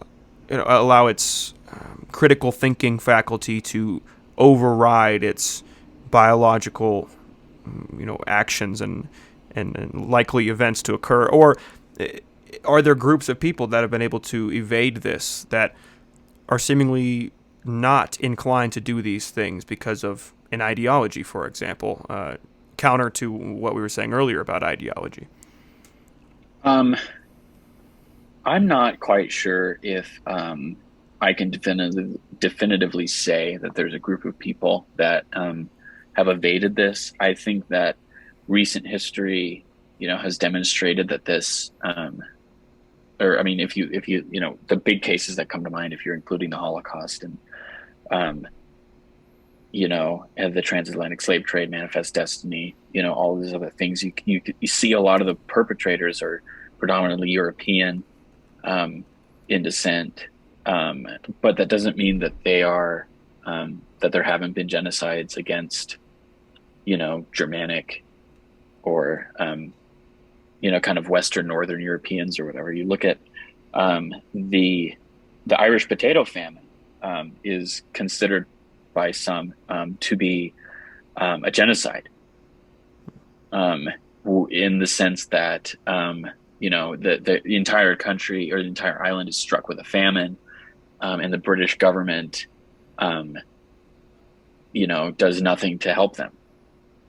critical thinking faculty to override its biological, actions and likely events to occur, or are there groups of people that have been able to evade this that are seemingly not inclined to do these things because of an ideology, for example, counter to what we were saying earlier about ideology? Um, I'm not quite sure if I can definitively say that there's a group of people that have evaded this. I think that recent history, has demonstrated that this, or I mean, if you, the big cases that come to mind, if you're including the Holocaust um, and the transatlantic slave trade, Manifest Destiny, all these other things, you see a lot of the perpetrators are predominantly European in descent, but that doesn't mean that that there haven't been genocides against Germanic or kind of Western Northern Europeans or whatever. You look at the Irish potato famine is considered by some to be a genocide, in the sense that the entire country or the entire island is struck with a famine, and the British government does nothing to help them,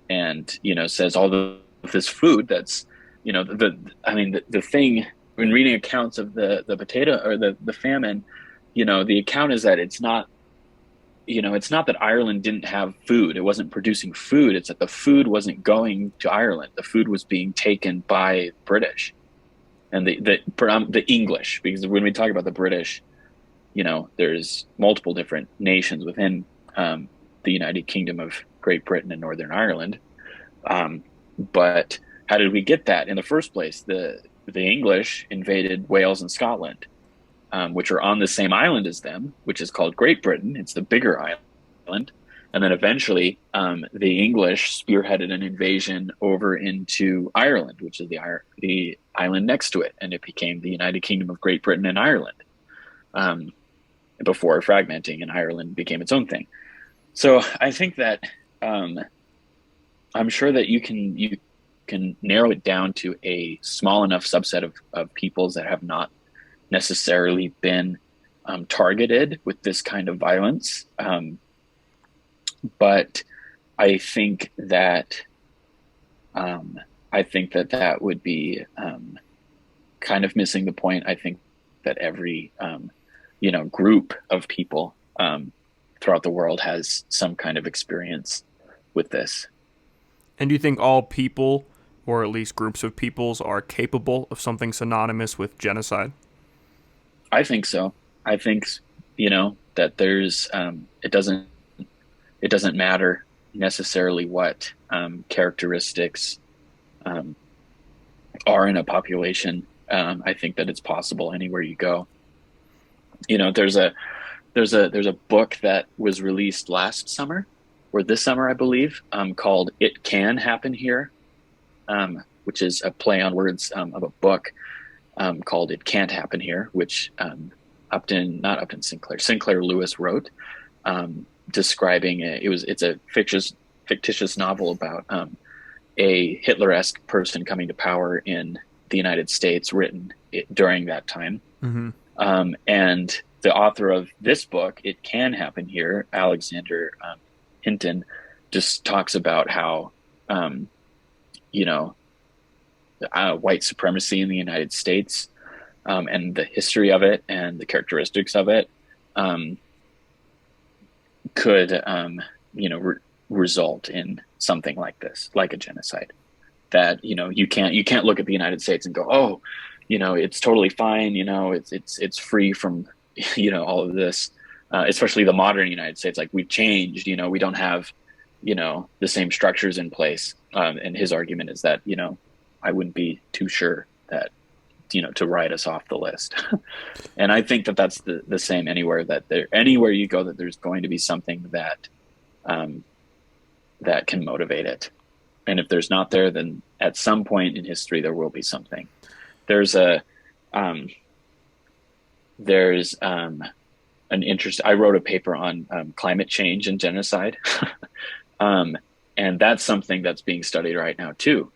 and says all this food that's the thing when reading accounts of the potato or the famine, the account is that it's not that Ireland didn't have food. It wasn't producing food. It's that the food wasn't going to Ireland. The food was being taken by British and the English, because when we talk about the British, there's multiple different nations within the United Kingdom of Great Britain and Northern Ireland. But how did we get that in the first place? The English invaded Wales and Scotland, which are on the same island as them, which is called Great Britain. It's the bigger island. And then eventually the English spearheaded an invasion over into Ireland, which is the island next to it. And it became the United Kingdom of Great Britain and Ireland, before fragmenting, and Ireland became its own thing. So I think that I'm sure that you can narrow it down to a small enough subset of peoples that have not necessarily been targeted with this kind of violence. But I think that that would be kind of missing the point. I think that every group of people throughout the world has some kind of experience with this. And do you think all people, or at least groups of peoples, are capable of something synonymous with genocide? I think so. I think that there's it doesn't matter necessarily what characteristics are in a population. I think that it's possible anywhere you go. There's a book that was released last summer or this summer, I believe, called "It Can Happen Here," which is a play on words of a book called "It Can't Happen Here," which not Upton Sinclair Lewis wrote, describing it's a fictitious novel about a Hitler-esque person coming to power in the United States, written during that time. Mm-hmm. And the author of this book, "It Can Happen Here," Alexander Hinton, just talks about how, you know, white supremacy in the United States, and the history of it and the characteristics of it, could, result in something like this, like a genocide. That you can't look at the United States and go, oh, it's totally fine. It's free from all of this, especially the modern United States. Like, we've changed. We don't have the same structures in place. And his argument is that I wouldn't be too sure that to write us off the list. And I think that that's the same anywhere you go, that there's going to be something that that can motivate it. And if there's not there, then at some point in history there will be something. There's an interest. I wrote a paper on climate change and genocide, and that's something that's being studied right now too,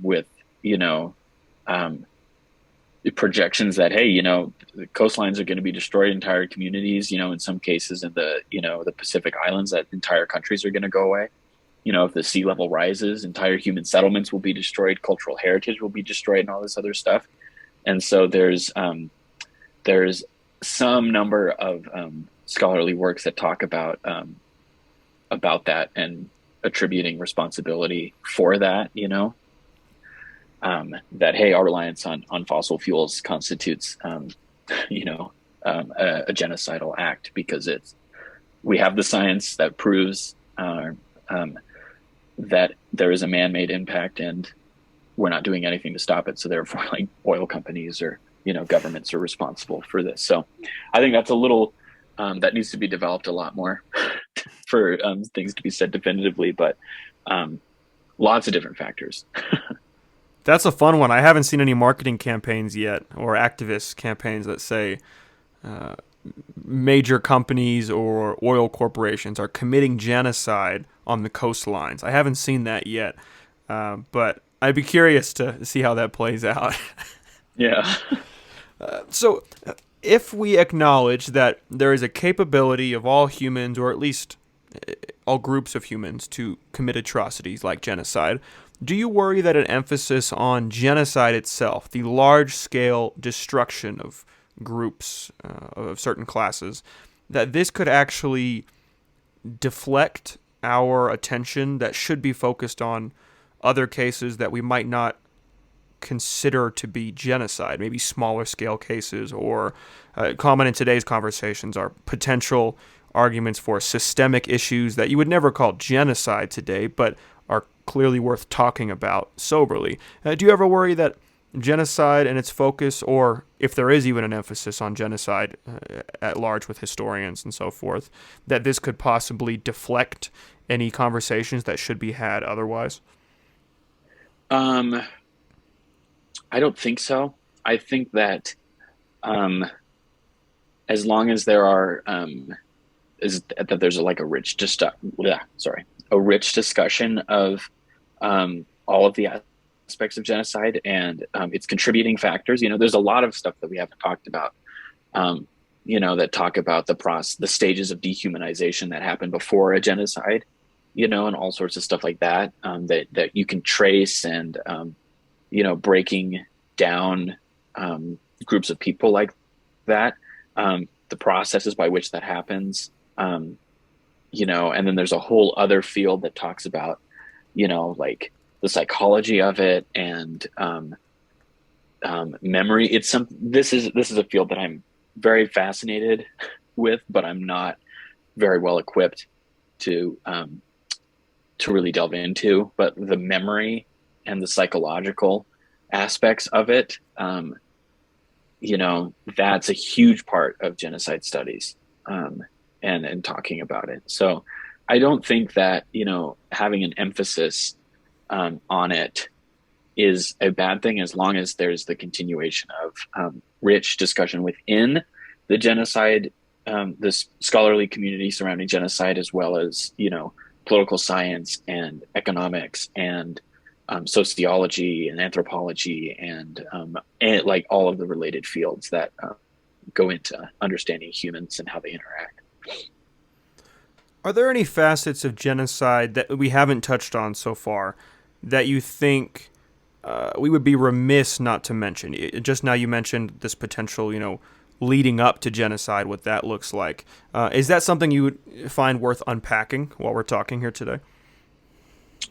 with projections that, hey, the coastlines are going to be destroyed, entire communities, in some cases in the Pacific Islands, that entire countries are going to go away. If the sea level rises, entire human settlements will be destroyed, cultural heritage will be destroyed, and all this other stuff. And so there's some number of scholarly works that talk about that and attributing responsibility for that. That, hey, our reliance on fossil fuels constitutes a genocidal act, because we have the science that proves that there is a man-made impact, and we're not doing anything to stop it. So therefore, like, oil companies or governments are responsible for this. So I think that's a little that needs to be developed a lot more for things to be said definitively. But lots of different factors. That's a fun one. I haven't seen any marketing campaigns yet, or activist campaigns that say major companies or oil corporations are committing genocide on the coastlines. I haven't seen that yet, but I'd be curious to see how that plays out. Yeah. So if we acknowledge that there is a capability of all humans, or at least all groups of humans, to commit atrocities like genocide, do you worry that an emphasis on genocide itself, the large-scale destruction of groups of certain classes, that this could actually deflect our attention that should be focused on other cases that we might not consider to be genocide, maybe smaller scale cases, or common in today's conversations are potential arguments for systemic issues that you would never call genocide today, but are clearly worth talking about soberly. Do you ever worry that genocide and its focus, or if there is even an emphasis on genocide at large with historians and so forth, that this could possibly deflect any conversations that should be had otherwise? I don't think so. I think that as long as there are that there's a rich discussion of all of the aspects of genocide and its contributing factors. There's a lot of stuff that we haven't talked about. That talk about the stages of dehumanization that happen before a genocide. And all sorts of stuff like that that you can trace, and breaking down groups of people like that, the processes by which that happens. And then there's a whole other field that talks about, like the psychology of it and memory. This is a field that I'm very fascinated with, but I'm not very well equipped to really delve into. But the memory and the psychological aspects of it, that's a huge part of genocide studies, and talking about it. So I don't think that, having an emphasis on it is a bad thing, as long as there's the continuation of rich discussion within the genocide, this scholarly community surrounding genocide, as well as, political science and economics and sociology and anthropology and like all of the related fields that go into understanding humans and how they interact. Are there any facets of genocide that we haven't touched on so far that you think we would be remiss not to mention? Just now you mentioned this potential, leading up to genocide, what that looks like. Is that something you would find worth unpacking while we're talking here today?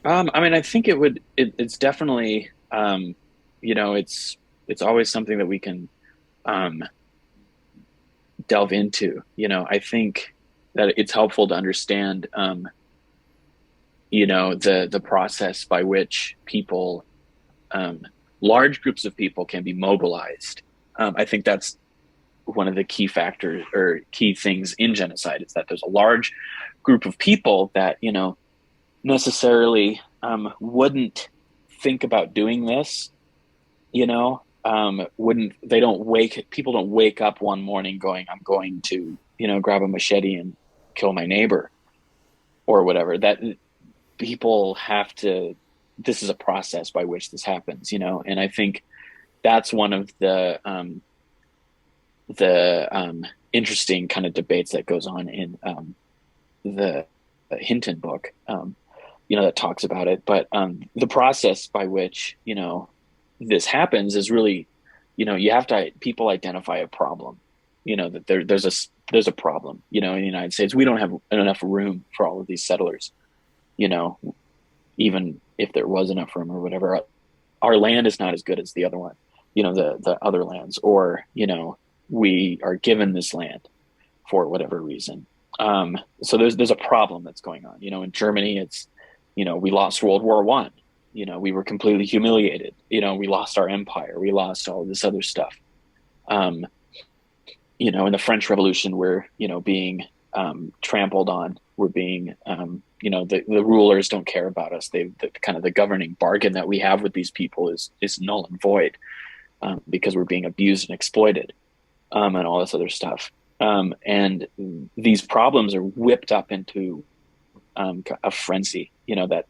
I think it's definitely, it's always something that we can um, delve into. I think that it's helpful to understand, the process by which people, um, large groups of people can be mobilized. I think that's one of the key factors or key things in genocide, is that there's a large group of people that, necessarily wouldn't think about doing this, wouldn't they don't wake people don't wake up one morning going, I'm going to, grab a machete and kill my neighbor or whatever. That people have to, this is a process by which this happens, and I think that's one of the interesting kind of debates that goes on in the Hinton book, that talks about it. But the process by which, this happens is really, you have to, people identify a problem, that there's a problem, in the United States. We don't have enough room for all of these settlers, even if there was enough room or whatever. Our land is not as good as the other one, the other lands, or, we are given this land for whatever reason. So there's a problem that's going on. In Germany, it's, we lost World War I. We were completely humiliated. We lost our empire. We lost all this other stuff. In the French Revolution, we're, being trampled on. We're being, the rulers don't care about us. The kind of the governing bargain that we have with these people is null and void, because we're being abused and exploited, and all this other stuff. And these problems are whipped up into a frenzy, that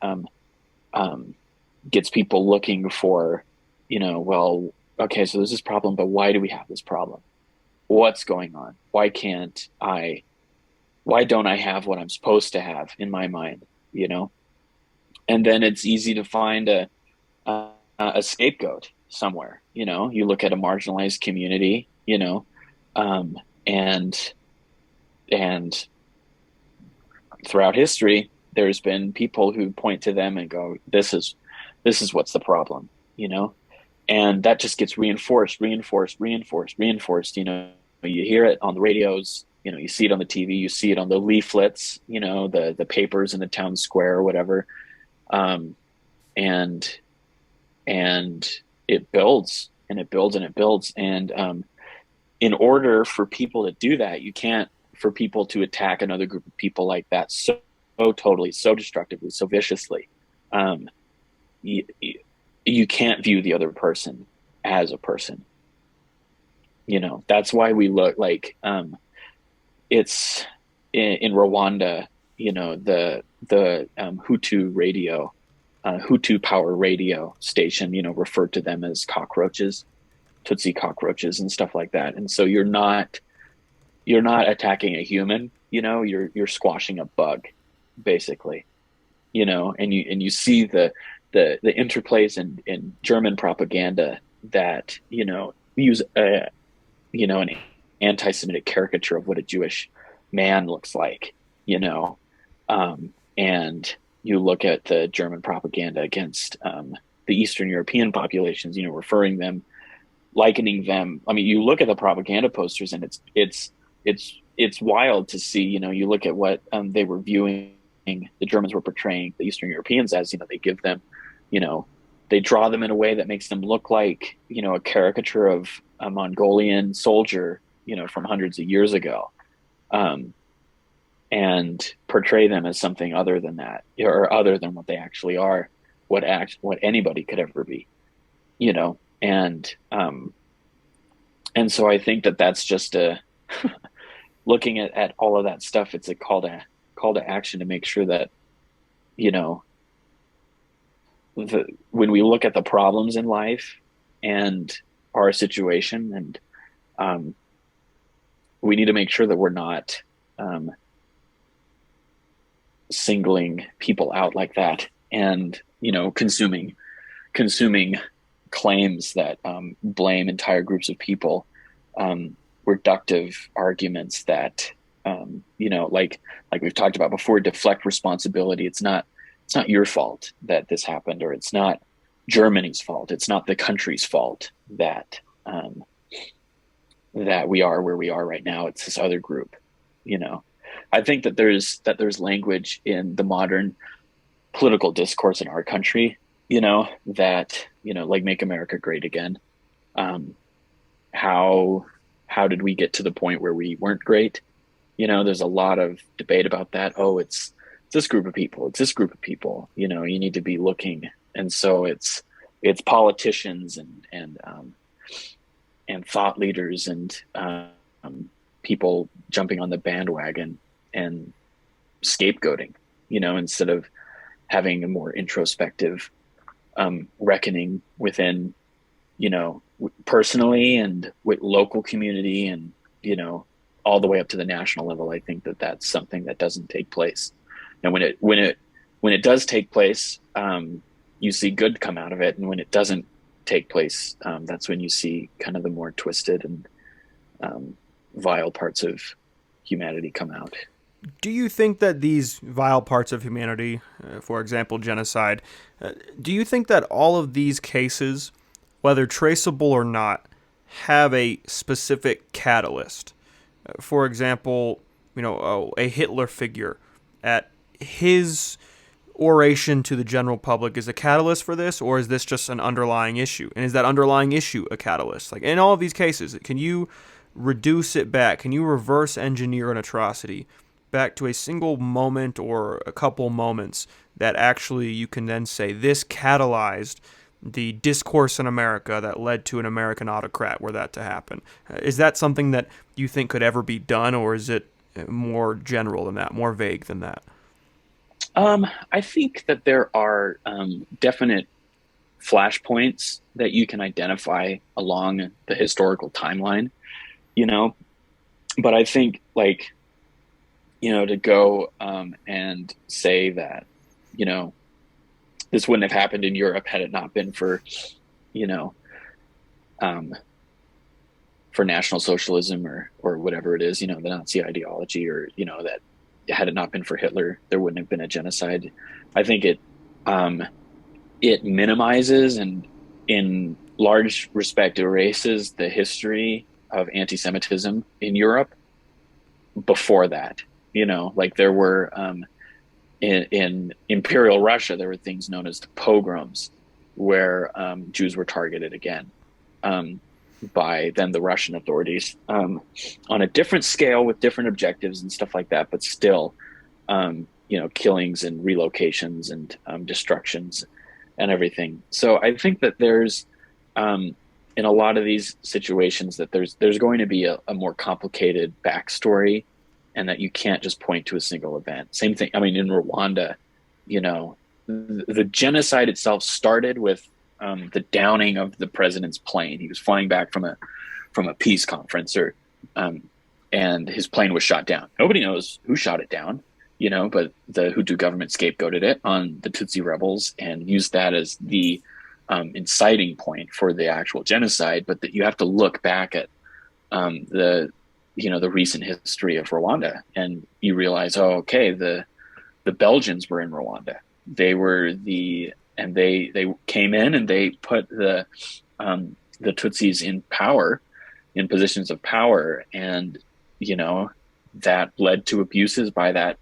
gets people looking for, well, okay, so there's this problem, but why do we have this problem? What's going on? Why don't I have what I'm supposed to have in my mind, And then it's easy to find a scapegoat somewhere, you look at a marginalized community, and throughout history, there's been people who point to them and go, this is what's the problem, and that just gets reinforced. You hear it on the radios, you see it on the TV, you see it on the leaflets, the papers in the town square or whatever. And it builds and it builds and it builds. And, in order for people to do that, for people to attack another group of people like that so totally, so destructively, so viciously, you can't view the other person as a person. That's why we look like, it's in Rwanda, the Hutu radio, Hutu power radio station, referred to them as cockroaches, Tutsi cockroaches and stuff like that. And so you're not attacking a human, you're squashing a bug, basically, and you see the interplays in German propaganda that, use an anti-Semitic caricature of what a Jewish man looks like, and you look at the German propaganda against the Eastern European populations, referring them, likening them. I mean, you look at the propaganda posters, and it's wild to see. You look at what they were viewing, the Germans were portraying the Eastern Europeans as. They give them, they draw them in a way that makes them look like, a caricature of a Mongolian soldier, from hundreds of years ago, um, and portray them as something other than that, or other than what they actually are, what anybody could ever be, and so I think that that's just a looking at all of that stuff. It's a call to action to make sure that, you know, when we look at the problems in life and our situation, and um, we need to make sure that we're not um, singling people out like that, and consuming claims that blame entire groups of people, um, reductive arguments that like we've talked about before, deflect responsibility. It's not your fault that this happened, or it's not Germany's fault. It's not the country's fault that we are where we are right now. It's this other group. You know, I think that there's language in the modern political discourse in our country, that, like Make America Great Again. Um, how did we get to the point where we weren't great? There's a lot of debate about that. Oh, it's this group of people. It's this group of people. You need to be looking, and so it's politicians and thought leaders and people jumping on the bandwagon and scapegoating. Instead of having a more introspective reckoning within, personally and with local community, and all the way up to the national level. I think that that's something that doesn't take place. And when it does take place, you see good come out of it, and when it doesn't take place, that's when you see kind of the more twisted and vile parts of humanity come out. Do you think that these vile parts of humanity, for example, genocide, do you think that all of these cases, whether traceable or not, have a specific catalyst? For example, a Hitler figure at his oration to the general public is a catalyst for this, or is this just an underlying issue? And is that underlying issue a catalyst? Like in all of these cases, can you reduce it back? Can you reverse engineer an atrocity back to a single moment or a couple moments that actually you can then say this catalyzed the discourse in America that led to an American autocrat were that to happen? Is that something that you think could ever be done, or is it more general than that, more vague than that? I think that there are definite flashpoints that you can identify along the historical timeline, you know, but I think, like, to go and say that, this wouldn't have happened in Europe had it not been for, you know, um, for National Socialism or whatever it is, the Nazi ideology, or, that had it not been for Hitler, there wouldn't have been a genocide. I think it minimizes and in large respect erases the history of anti-Semitism in Europe before that. Like there were in Imperial Russia, there were things known as pogroms, where Jews were targeted again by then the Russian authorities, on a different scale with different objectives and stuff like that, but still, killings and relocations and destructions and everything. So I think that there's in a lot of these situations that there's going to be a more complicated backstory, and that you can't just point to a single event. Same thing. I mean, in Rwanda, the genocide itself started with the downing of the president's plane. He was flying back from a peace conference, and his plane was shot down. Nobody knows who shot it down, but the Hutu government scapegoated it on the Tutsi rebels and used that as the inciting point for the actual genocide. But that you have to look back at the recent history of Rwanda, and you realize, oh, okay, the Belgians were in Rwanda. They came in and they put the Tutsis in power, in positions of power, and that led to abuses by that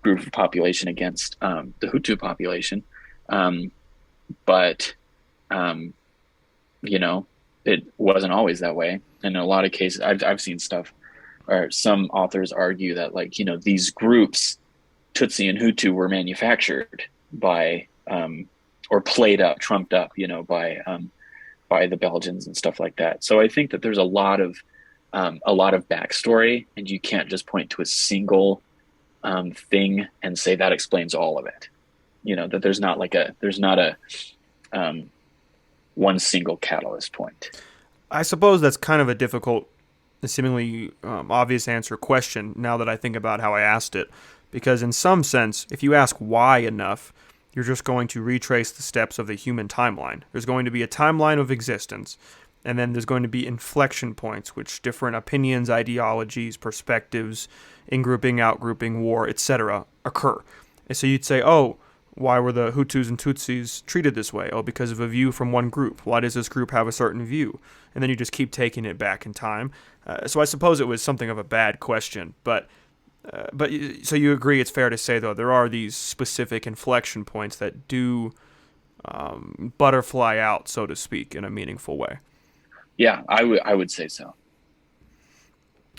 group of population against the Hutu population, but um, you know, it wasn't always that way. And in a lot of cases, I've seen stuff, or some authors argue that, like, these groups, Tutsi and Hutu, were manufactured by or played up, trumped up, by the Belgians and stuff like that. So I think that there's a lot of backstory, and you can't just point to a single thing and say that explains all of it. That there's not a um, one single catalyst point. I suppose that's kind of a difficult, seemingly obvious answer question now that I think about how I asked it. Because in some sense, if you ask why enough, you're just going to retrace the steps of the human timeline. There's going to be a timeline of existence, and then there's going to be inflection points, which different opinions, ideologies, perspectives, in-grouping, out-grouping, war, etc. occur. And so you'd say, oh, why were the Hutus and Tutsis treated this way? Oh, because of a view from one group. Why does this group have a certain view? And then you just keep taking it back in time. So I suppose it was something of a bad question, but so you agree it's fair to say, though, there are these specific inflection points that do butterfly out, so to speak, in a meaningful way. Yeah, I would say so.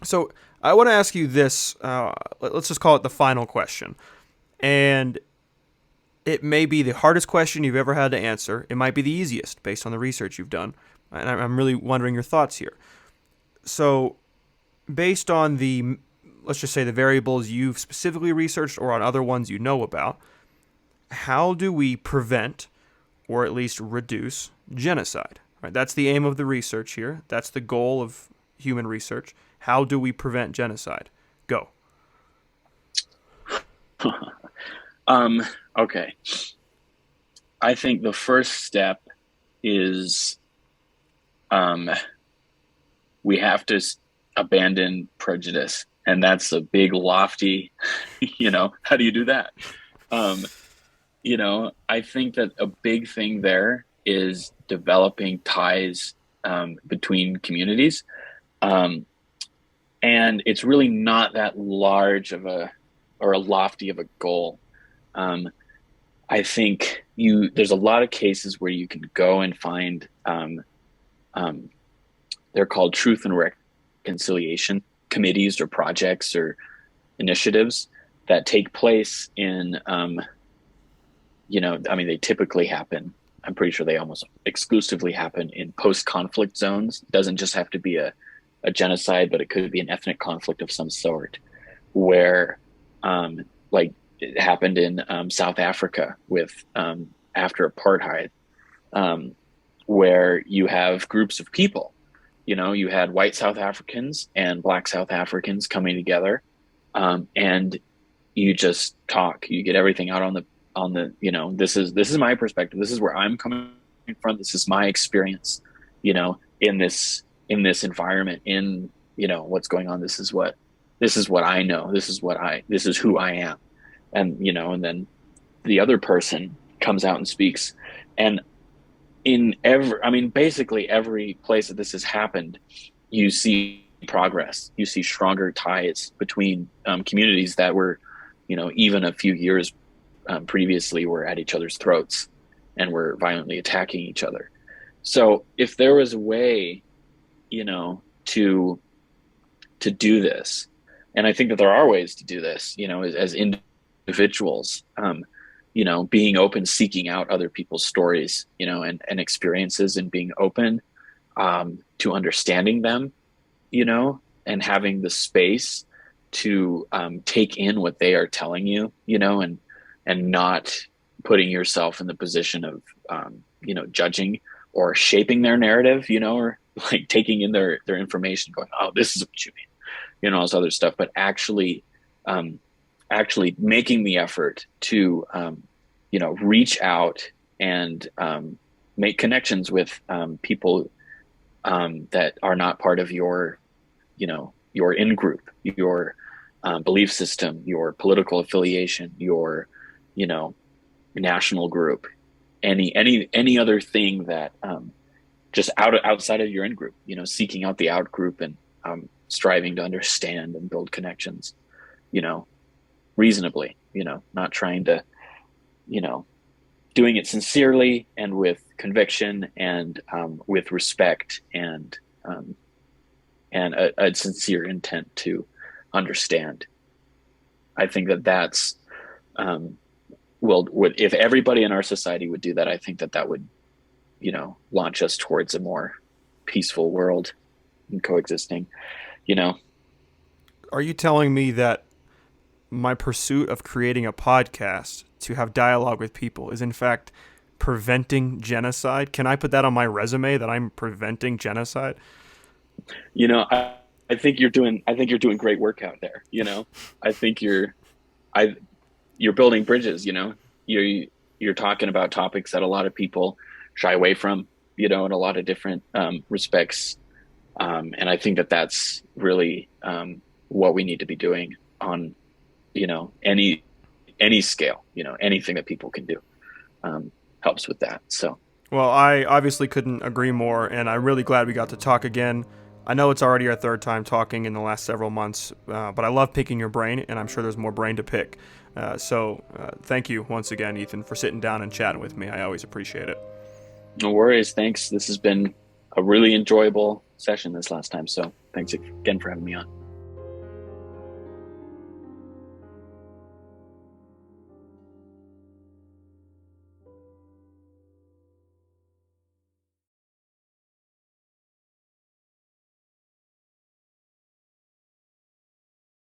So I want to ask you this. Let's just call it the final question. And it may be the hardest question you've ever had to answer. It might be the easiest based on the research you've done. And I'm really wondering your thoughts here. So based on let's just say the variables you've specifically researched or on other ones you know about, how do we prevent or at least reduce genocide? Right, that's the aim of the research here. That's the goal of human research. How do we prevent genocide? Go. um, okay. I think the first step is we have to abandon prejudice. And that's a big, lofty, how do you do that? Um, I think that a big thing there is developing ties between communities. Um, and it's really not that large of a lofty of a goal. Um, I think there's a lot of cases where you can go and find, they're called truth and reconciliation committees or projects or initiatives that take place in, they typically happen. I'm pretty sure they almost exclusively happen in post-conflict zones. It doesn't just have to be a genocide, but it could be an ethnic conflict of some sort, where, like it happened in South Africa with after apartheid, where you have groups of people. You had white South Africans and black South Africans coming together, and you just talk. You get everything out on the. This is my perspective. This is where I'm coming from. This is my experience. In this environment, in what's going on. This is what I know. This is who I am, and then the other person comes out and speaks, and basically every place that this has happened, you see progress. You see stronger ties between communities that were, even a few years previously were at each other's throats and were violently attacking each other. So if there was a way, to do this, and I think that there are ways to do this, as individuals, being open, seeking out other people's stories, and experiences, and being open to understanding them, and having the space to take in what they are telling you, and not putting yourself in the position of, judging or shaping their narrative, or like taking in their information, going, oh, this is what you mean, all this other stuff, but actually making the effort to, reach out and make connections with people that are not part of your in-group, your belief system, your political affiliation, your, national group, any other thing that just outside of your in-group, seeking out the out-group and striving to understand and build connections, reasonably, not trying to, doing it sincerely and with conviction and with respect and a sincere intent to understand. I think that that's if everybody in our society would do that, I think that that would, launch us towards a more peaceful world and coexisting. Are you telling me that my pursuit of creating a podcast to have dialogue with people is in fact preventing genocide? Can I put that on my resume that I'm preventing genocide? I think you're doing great work out there. I think I you're building bridges. You're talking about topics that a lot of people shy away from, in a lot of different respects. And I think that that's really what we need to be doing on, any scale. Anything that people can do helps with that. So. Well, I obviously couldn't agree more, and I'm really glad we got to talk again. I know it's already our third time talking in the last several months, but I love picking your brain, and I'm sure there's more brain to pick. So thank you once again, Ethan, for sitting down and chatting with me. I always appreciate it. No worries. Thanks. This has been a really enjoyable session this last time. So thanks again for having me on.